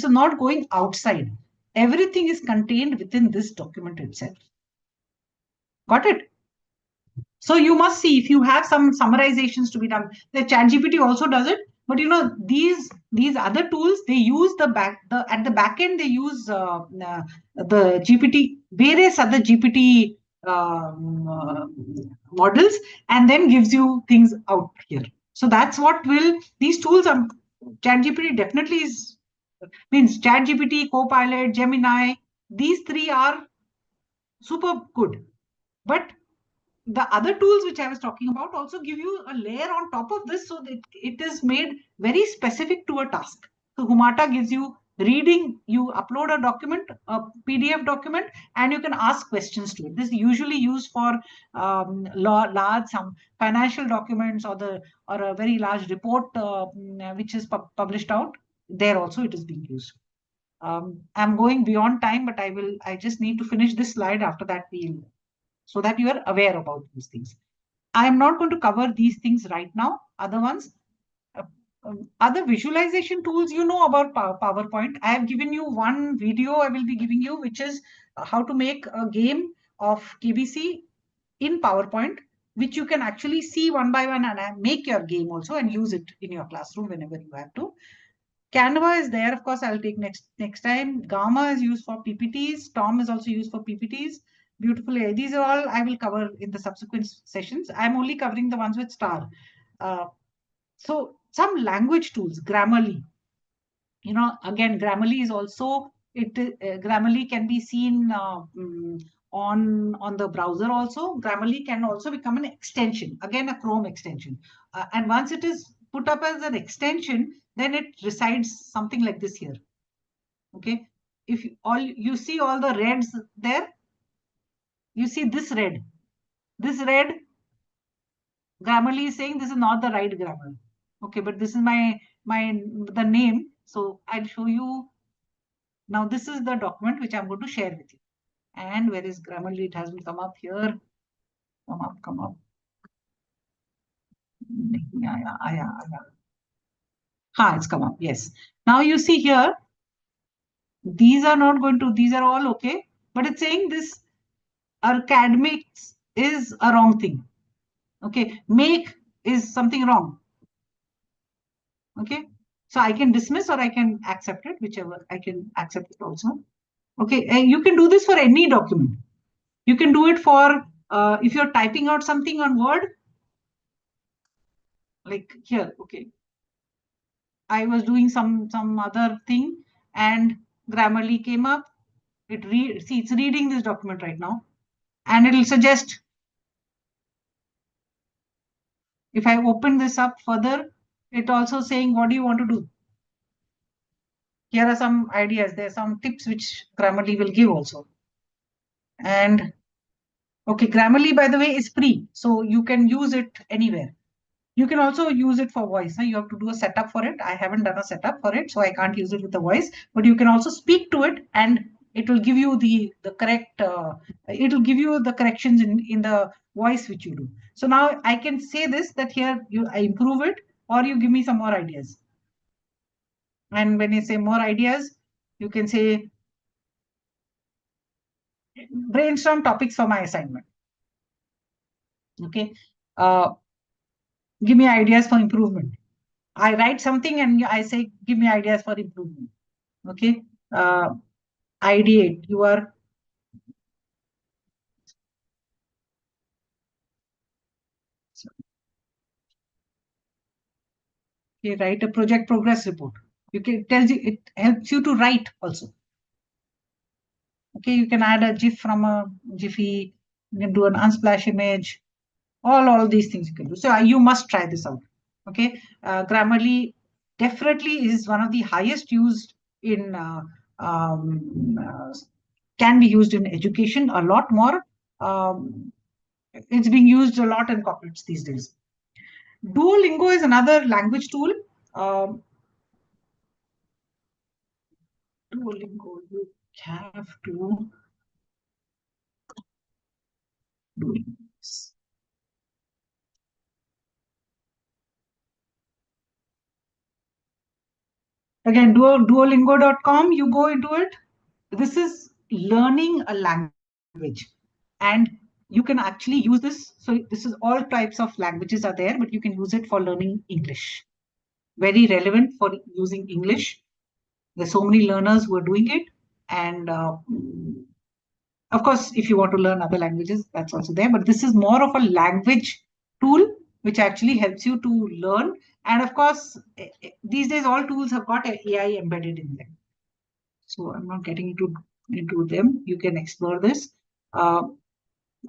B: is not going outside. Everything is contained within this document itself. Got it? So you must see if you have some summarizations to be done. The ChatGPT also does it, but these other tools, they use at the back end, they use the GPT, various other GPT models, and then gives you things out here. So that's what these tools are. ChatGPT definitely means ChatGPT, Copilot, Gemini. These three are super good, but the other tools which I was talking about also give you a layer on top of this, so that it is made very specific to a task. So Humata gives you reading. You upload a document, a PDF document, and you can ask questions to it. This is usually used for large, some financial documents, or a very large report which is published out. There also it is being used. I'm going beyond time, but I just need to finish this slide. After that, so that you are aware about these things. I am not going to cover these things right now. Other ones, other visualization tools, about PowerPoint. I have given you one video I will be giving you, which is how to make a game of KBC in PowerPoint, which you can actually see one by one and make your game also and use it in your classroom whenever you have to. Canva is there, of course. I'll take next time. Gamma is used for PPTs. Tom is also used for PPTs. Beautifully. These are all I will cover in the subsequent sessions. I'm only covering the ones with star. So some language tools, Grammarly. Again, Grammarly is also Grammarly can be seen on the browser also. Grammarly can also become an extension, again a Chrome extension, and once it is put up as an extension, then it resides something like this here. Okay, if you see all the reds there, you see this red. Grammarly is saying this is not the right grammar. Okay, but this is the name. So I'll show you now. This is the document which I'm going to share with you. And where is Grammarly? It hasn't come up here. Come up. Yeah. It's come up. Yes. Now you see here, these are all okay, but it's saying this academics is a wrong thing. Okay, make is something wrong. Okay, so I can dismiss or I can accept it, whichever. I can accept it also. Okay, and you can do this for any document. You can do it for if you're typing out something on Word. like here, okay. I was doing some other thing and Grammarly came up. It's reading this document right now, and it'll suggest. If I open this up further, it also saying, what do you want to do? Here are some ideas. There are some tips which Grammarly will give also. And okay, Grammarly, by the way, is free, so you can use it anywhere. You can also use it for voice. You have to do a setup for it. I haven't done a setup for it, so I can't use it with the voice. But you can also speak to it, and it will give you the correct. It will give you the corrections in the voice which you do. So now I can say this, that here I improve it, or you give me some more ideas. And when you say more ideas, you can say brainstorm topics for my assignment. Okay. Give me ideas for improvement. I write something and I say, give me ideas for improvement. Okay. Ideate. You are. Okay, write a project progress report. You can tell you, it helps you to write also. Okay, you can add a GIF from a Jiffy. You can do an Unsplash image. All these things you can do. So you must try this out. Okay, Grammarly definitely is one of the highest used in can be used in education a lot more. It's being used a lot in corporates these days. Duolingo is another language tool. Duolingo, you have to do this. Again, duolingo.com, you go into it. This is learning a language, and you can actually use this. So this is all types of languages are there, but you can use it for learning English. Very relevant for using English. There's so many learners who are doing it. And of course, if you want to learn other languages, that's also there. But this is more of a language tool, which actually helps you to learn. And of course, these days, all tools have got AI embedded in them. So I'm not getting into them. You can explore this.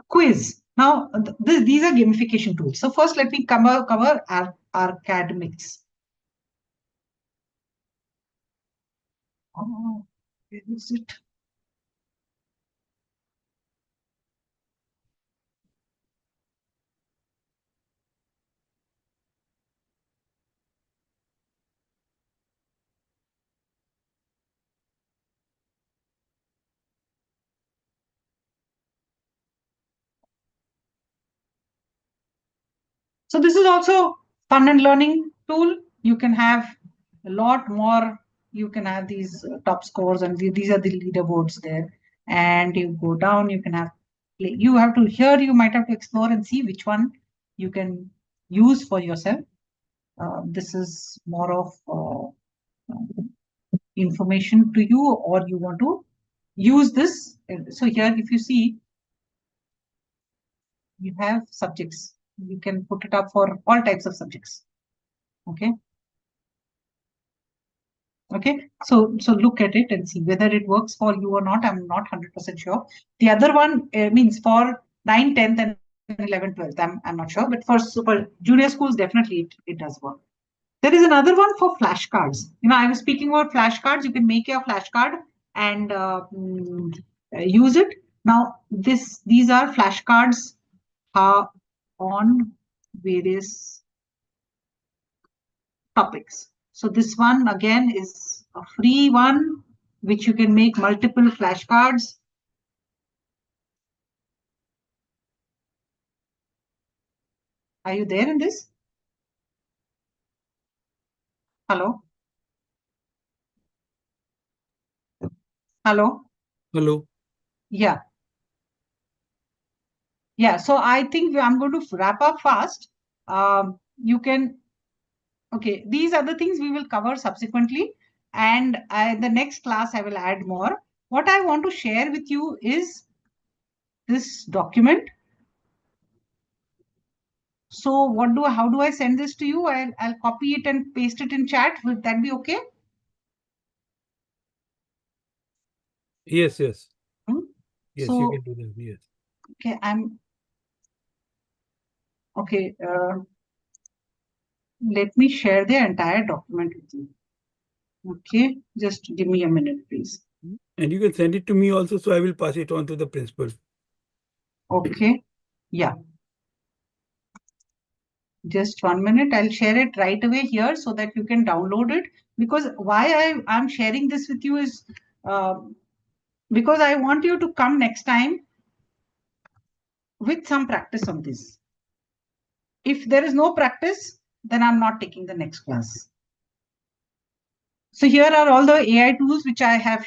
B: Quiz. Now, these are gamification tools. So first, let me cover our academics. Oh, where is it? So this is also fun and learning tool. You can have a lot more. You can have these top scores, and these are the leaderboards there. And you go down, you can have, you have to, here you might have to explore and see which one you can use for yourself. This is more of information to you, or you want to use this. So here, if you see, you have subjects. You can put it up for all types of subjects. Okay. Okay, so look at it and see whether it works for you or not. I'm not 100% sure. The other one means for 9th, 10th, and 11th, 12th. I'm not sure, but for super junior schools, definitely it does work. There is another one for flashcards. You know, I was speaking about flashcards. You can make your flashcard and use it. Now, these are flashcards on various topics. So this one again is a free one, which you can make multiple flashcards. Are you there in this? Hello? Hello?
A: Hello.
B: Yeah. Yeah, so I think I'm going to wrap up fast. You can, okay, these are the things we will cover subsequently. And in the next class, I will add more. What I want to share with you is this document. So how do I send this to you? I'll copy it and paste it in chat. Will that be okay?
A: Yes, yes.
B: Hmm?
A: Yes,
B: So,
A: you can do that. Yes.
B: okay, okay. Let me share the entire document with you. Okay, just give me a minute, please.
A: And you can send it to me also, so I will pass it on to the principal.
B: Okay, yeah. Just 1 minute. I'll share it right away here so that you can download it. Because why I'm sharing this with you is because I want you to come next time with some practice on this. If there is no practice, then I'm not taking the next class. So here are all the AI tools which I have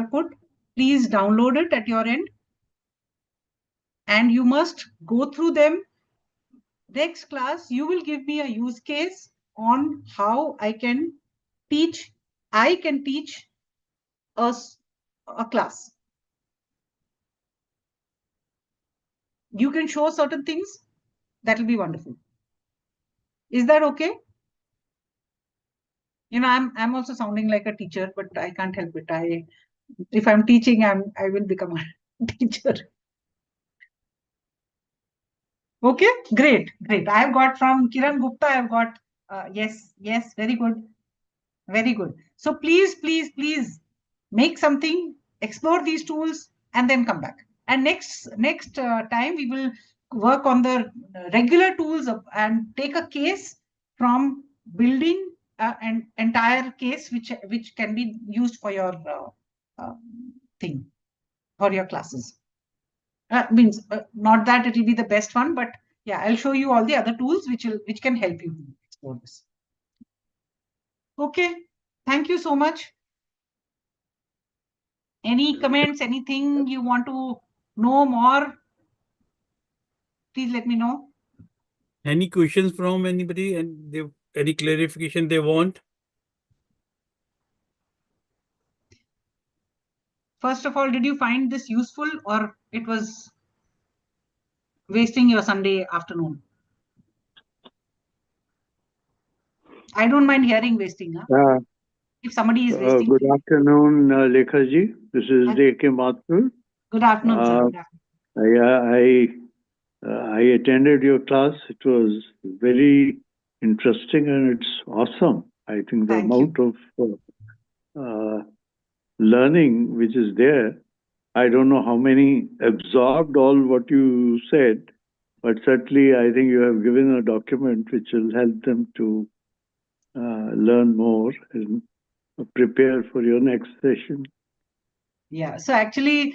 B: put. Please download it at your end. And you must go through them. Next class, you will give me a use case on how I can teach us a class. You can show certain things. That will be wonderful. Is that okay? You know, I'm also sounding like a teacher, but I can't help it. If I'm teaching, I will become a teacher. Okay, great. I have got from Kiran Gupta. I have got yes, very good. Very good. So please make something, explore these tools, and then come back. And next time we will work on the regular tools and take a case from building an entire case which can be used for your thing, for your classes. Means not that it will be the best one, but yeah, I'll show you all the other tools which can help you explore this. Okay, thank you so much. Any comments, anything you want to know more? Please let me know.
A: Any questions from anybody, and any clarification they want?
B: First of all, did you find this useful or it was wasting your Sunday afternoon? I don't mind hearing wasting. Huh? If somebody is wasting.
D: Good afternoon, Lekhaji. This is A.K. Mathur.
B: Good afternoon, sir. Good
D: afternoon. I attended your class. It was very interesting and it's awesome. I think the amount of learning which is there, I don't know how many absorbed all what you said, but certainly I think you have given a document which will help them to learn more and prepare for your next session.
B: Yeah, so actually,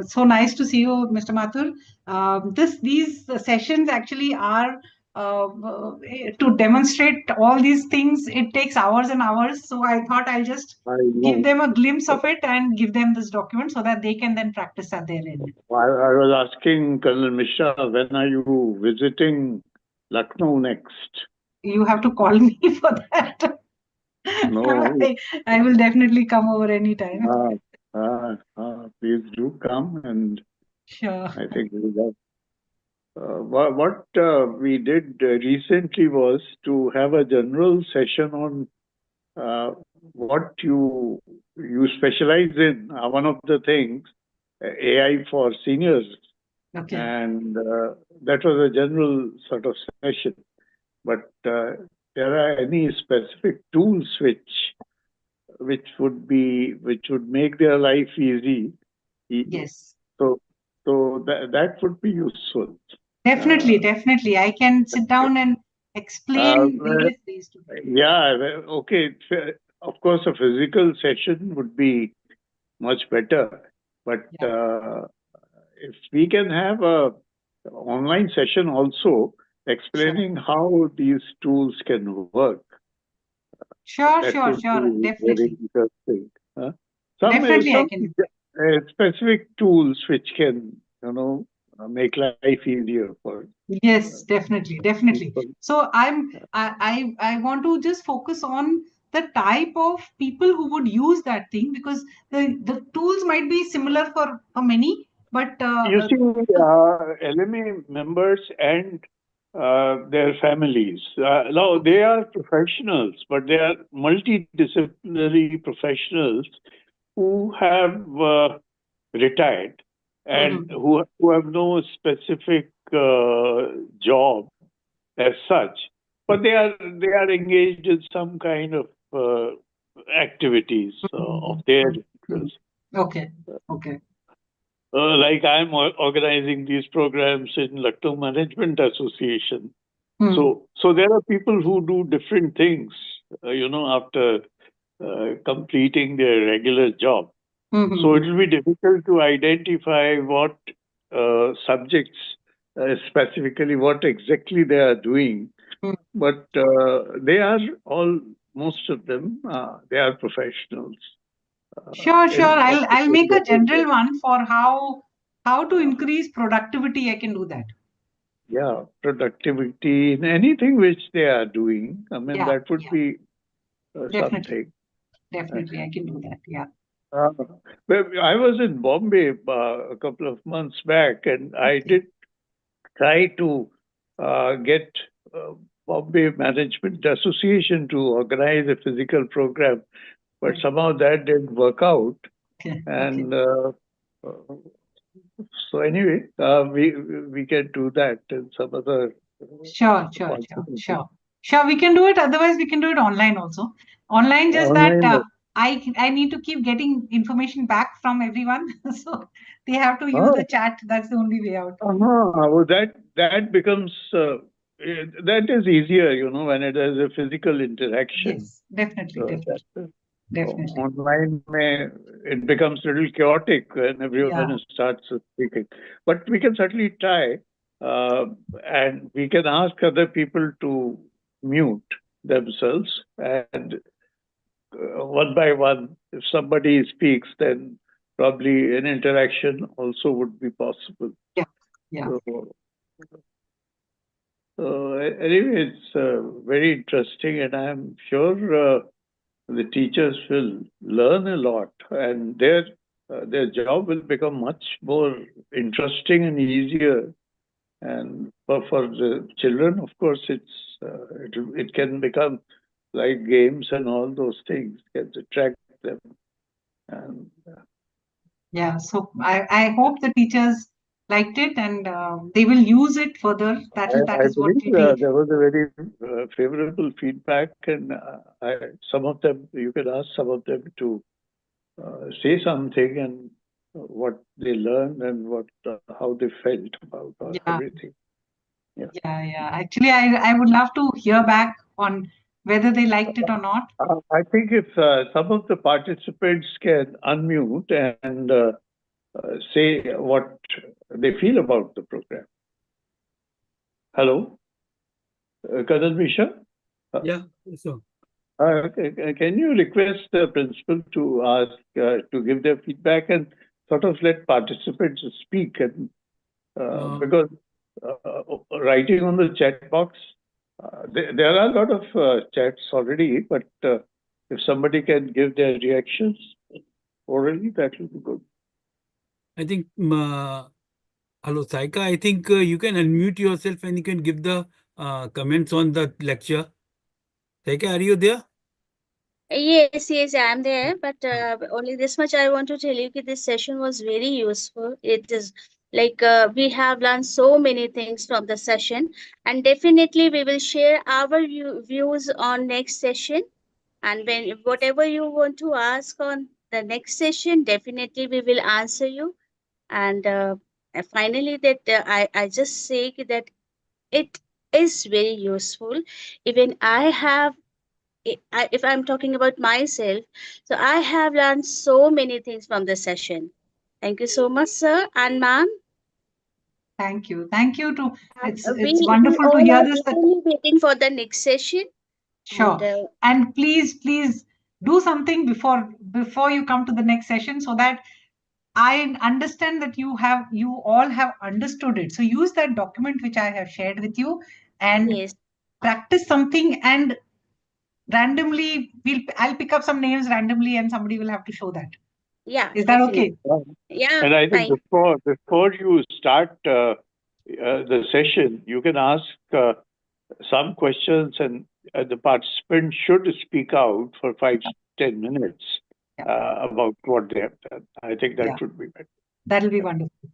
B: so nice to see you, Mr. Mathur. These sessions actually are to demonstrate all these things. It takes hours and hours. So I thought I'll just give them a glimpse of it and give them this document so that they can then practice at their end.
D: I was asking Colonel Mishra, when are you visiting Lucknow next?
B: You have to call me for that.
D: No.
B: I will definitely come over anytime.
D: Please do come, and
B: sure.
D: I think what we did recently was to have a general session on what you specialize in. One of the things, AI for seniors.
B: Okay.
D: And that was a general sort of session. But there are any specific tools which would make their life easy?
B: Yes.
D: So that would be useful.
B: Definitely. I can sit down and explain various ways to it.
D: Yeah, okay. Of course, a physical session would be much better. But if we can have a online session also explaining how these tools can work.
B: Sure. Definitely.
D: Very interesting.
B: Definitely, I can.
D: Specific tools which can, make life easier for.
B: Yes, definitely. So I want to just focus on the type of people who would use that thing, because the tools might be similar for many, but
D: you see, LMA members and their families. Now, they are professionals, but they are multidisciplinary professionals who have retired and who have no specific job as such, but they are engaged in some kind of activities of their interest.
B: Okay. Okay.
D: Like I'm organizing these programs in Lucknow Management Association. So there are people who do different things, after completing their regular job. So it will be difficult to identify what subjects, specifically what exactly they are doing. But they are all, most of them, they are professionals.
B: Sure.
D: in
B: I'll make a
D: what they do.
B: general one for how to increase productivity. I can do that.
D: Yeah, productivity in anything which they are doing. I mean,
B: Yeah,
D: that would
B: yeah.
D: be
B: Definitely.
D: something.
B: Definitely, I can do that. Yeah.
D: Well, I was in Bombay a couple of months back, and I did try to get Bombay Management Association to organize a physical program, but somehow that didn't work out.
B: Okay.
D: And so anyway, we can do that in some other.
B: Sure. We can do it. Otherwise, we can do it online also. Online, just that
D: Online.
B: I need to keep getting information back from everyone, so they have to use the chat. That's the only way out.
D: Well, that becomes that is easier, when it has a physical interaction.
B: Yes, definitely. Definitely.
D: Online, it becomes a little chaotic when everyone starts speaking. But we can certainly try, and we can ask other people to mute themselves, and one by one, if somebody speaks, then probably an interaction also would be possible.
B: Yeah.
D: So anyway, it's very interesting, and I'm sure the teachers will learn a lot, and their job will become much more interesting and easier. And for the children, of course, it can become like games and all those things can attract them. And
B: Yeah. So I hope the teachers liked it and they will use it further. That
D: I
B: is what
D: believe
B: will be.
D: there was a very favorable feedback, and some of them, you can ask some of them to say something and what they learned and how they felt about everything.
B: Yeah. Actually, I would love to hear back on whether they liked it or not.
D: I think if some of the participants can unmute and say what they feel about the program. Hello, Kadan Misha?
A: Yeah, so.
D: Can you request the principal to ask to give their feedback and sort of let participants speak? And because writing on the chat box, there are a lot of chats already, but if somebody can give their reactions orally, that will be good.
A: I think, hello, Saika, I think you can unmute yourself and you can give the comments on the lecture. Saika, are you there?
C: Yes, I'm there. But only this much I want to tell you that this session was very useful. It is like we have learned so many things from the session, and definitely we will share our views on next session. And when whatever you want to ask on the next session, definitely we will answer you. And finally, that I just say that it is very useful. Even I have if I'm talking about myself, so I have learned so many things from the session. Thank you so much, sir and ma'am.
B: Thank you. It's
C: We
B: wonderful to
C: all
B: hear
C: are
B: this.
C: eagerly waiting for the next session.
B: Sure. And please do something before you come to the next session so that I understand that you all have understood it. So use that document which I have shared with you and practice something, and randomly I'll pick up some names randomly and somebody will have to show that.
C: Yeah.
B: Is that okay?
C: Yeah.
D: And I think before you start the session, you can ask some questions, and the participants should speak out for 5-10 minutes about what they have done. I think that should be better.
B: That'll be wonderful.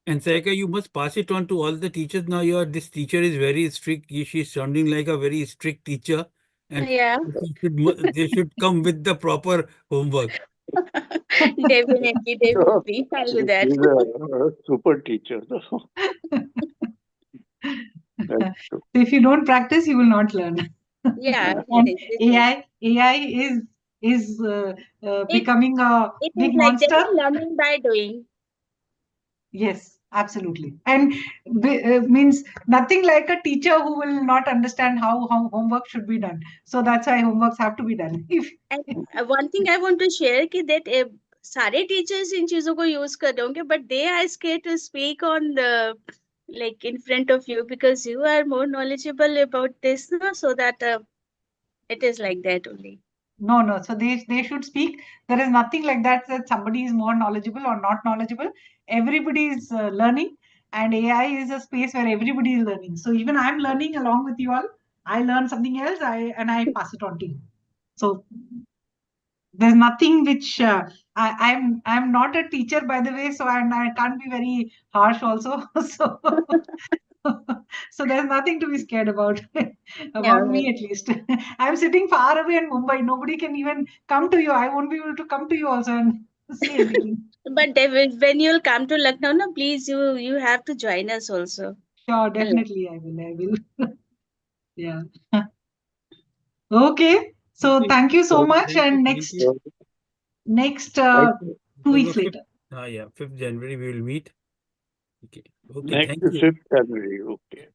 A: And Saika, you must pass it on to all the teachers. Now, this teacher is very strict. She's sounding like a very strict teacher, and
C: Yeah.
A: they should come with the proper homework.
C: Definitely, I'll do that.
D: She's a super teacher. That's true.
B: If you don't practice, you will not learn.
C: Yeah,
B: And
C: it is.
B: AI is becoming a
C: It
B: big
C: is like they
B: monster.
C: are learning by doing.
B: Yes, absolutely. And means nothing like a teacher who will not understand how homework should be done. So that's why homeworks have to be done.
C: And one thing I want to share कि that सारे teachers इन चीजों को use कर रहे होंगे, but they are scared to speak on the like in front of you because you are more knowledgeable about this, no? So that it is like that only.
B: No. So they should speak. There is nothing like that somebody is more knowledgeable or not knowledgeable. Everybody is learning, and AI is a space where everybody is learning. So even I'm learning along with you all. I learn something else, and I pass it on to you. So there's nothing which I'm not a teacher, by the way, so I can't be very harsh also. So there's nothing to be scared about me at least. I'm sitting far away in Mumbai. Nobody can even come to you. I won't be able to come to you also and say anything.
C: But when you'll come to Lucknow, no, please you have to join us also.
B: Sure, definitely I will. Yeah. Okay. So thank you so much. And next
D: Thank
B: 2 weeks later.
A: 5th January we will meet. Okay.
D: Next
A: Thank
D: is
A: you.
D: 5th January. Okay.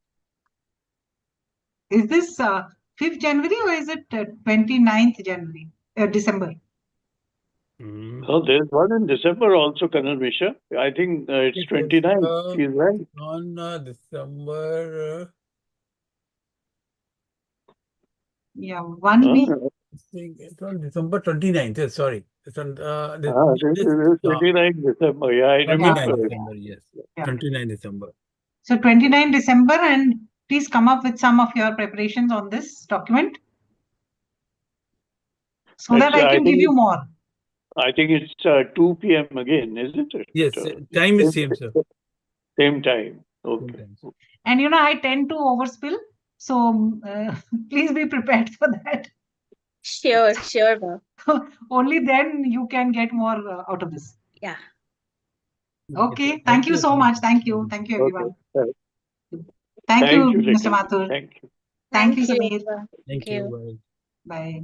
B: Is this 5th January or is it 29th January? December?
D: Oh, there's one in December also, Kanal Mishra. I think it's 29th. He's right.
A: On December.
B: Yeah, 1 week.
A: I think it's on December 29th. Yes, sorry. It's on
D: This is 29th December. Yeah, I
A: 29th
D: remember.
A: December. Yes.
B: Yeah.
A: 29th December.
B: So 29 December, and please come up with some of your preparations on this document so that I can give you more.
D: I think it's 2 p.m. again, isn't it?
A: Yes, time is same, sir.
D: Same time. Okay.
A: Same time.
B: And I tend to overspill, so please be prepared for that.
C: Sure, ma'am.
B: Only then you can get more out of this.
C: Yeah.
B: Okay. Thank you so much. Thank you, everyone.
D: Okay.
B: Thank you,
D: Lekha.
B: Mr. Mathur.
D: Thank you.
B: Thank you, Sameer.
A: Thank you.
B: Bye.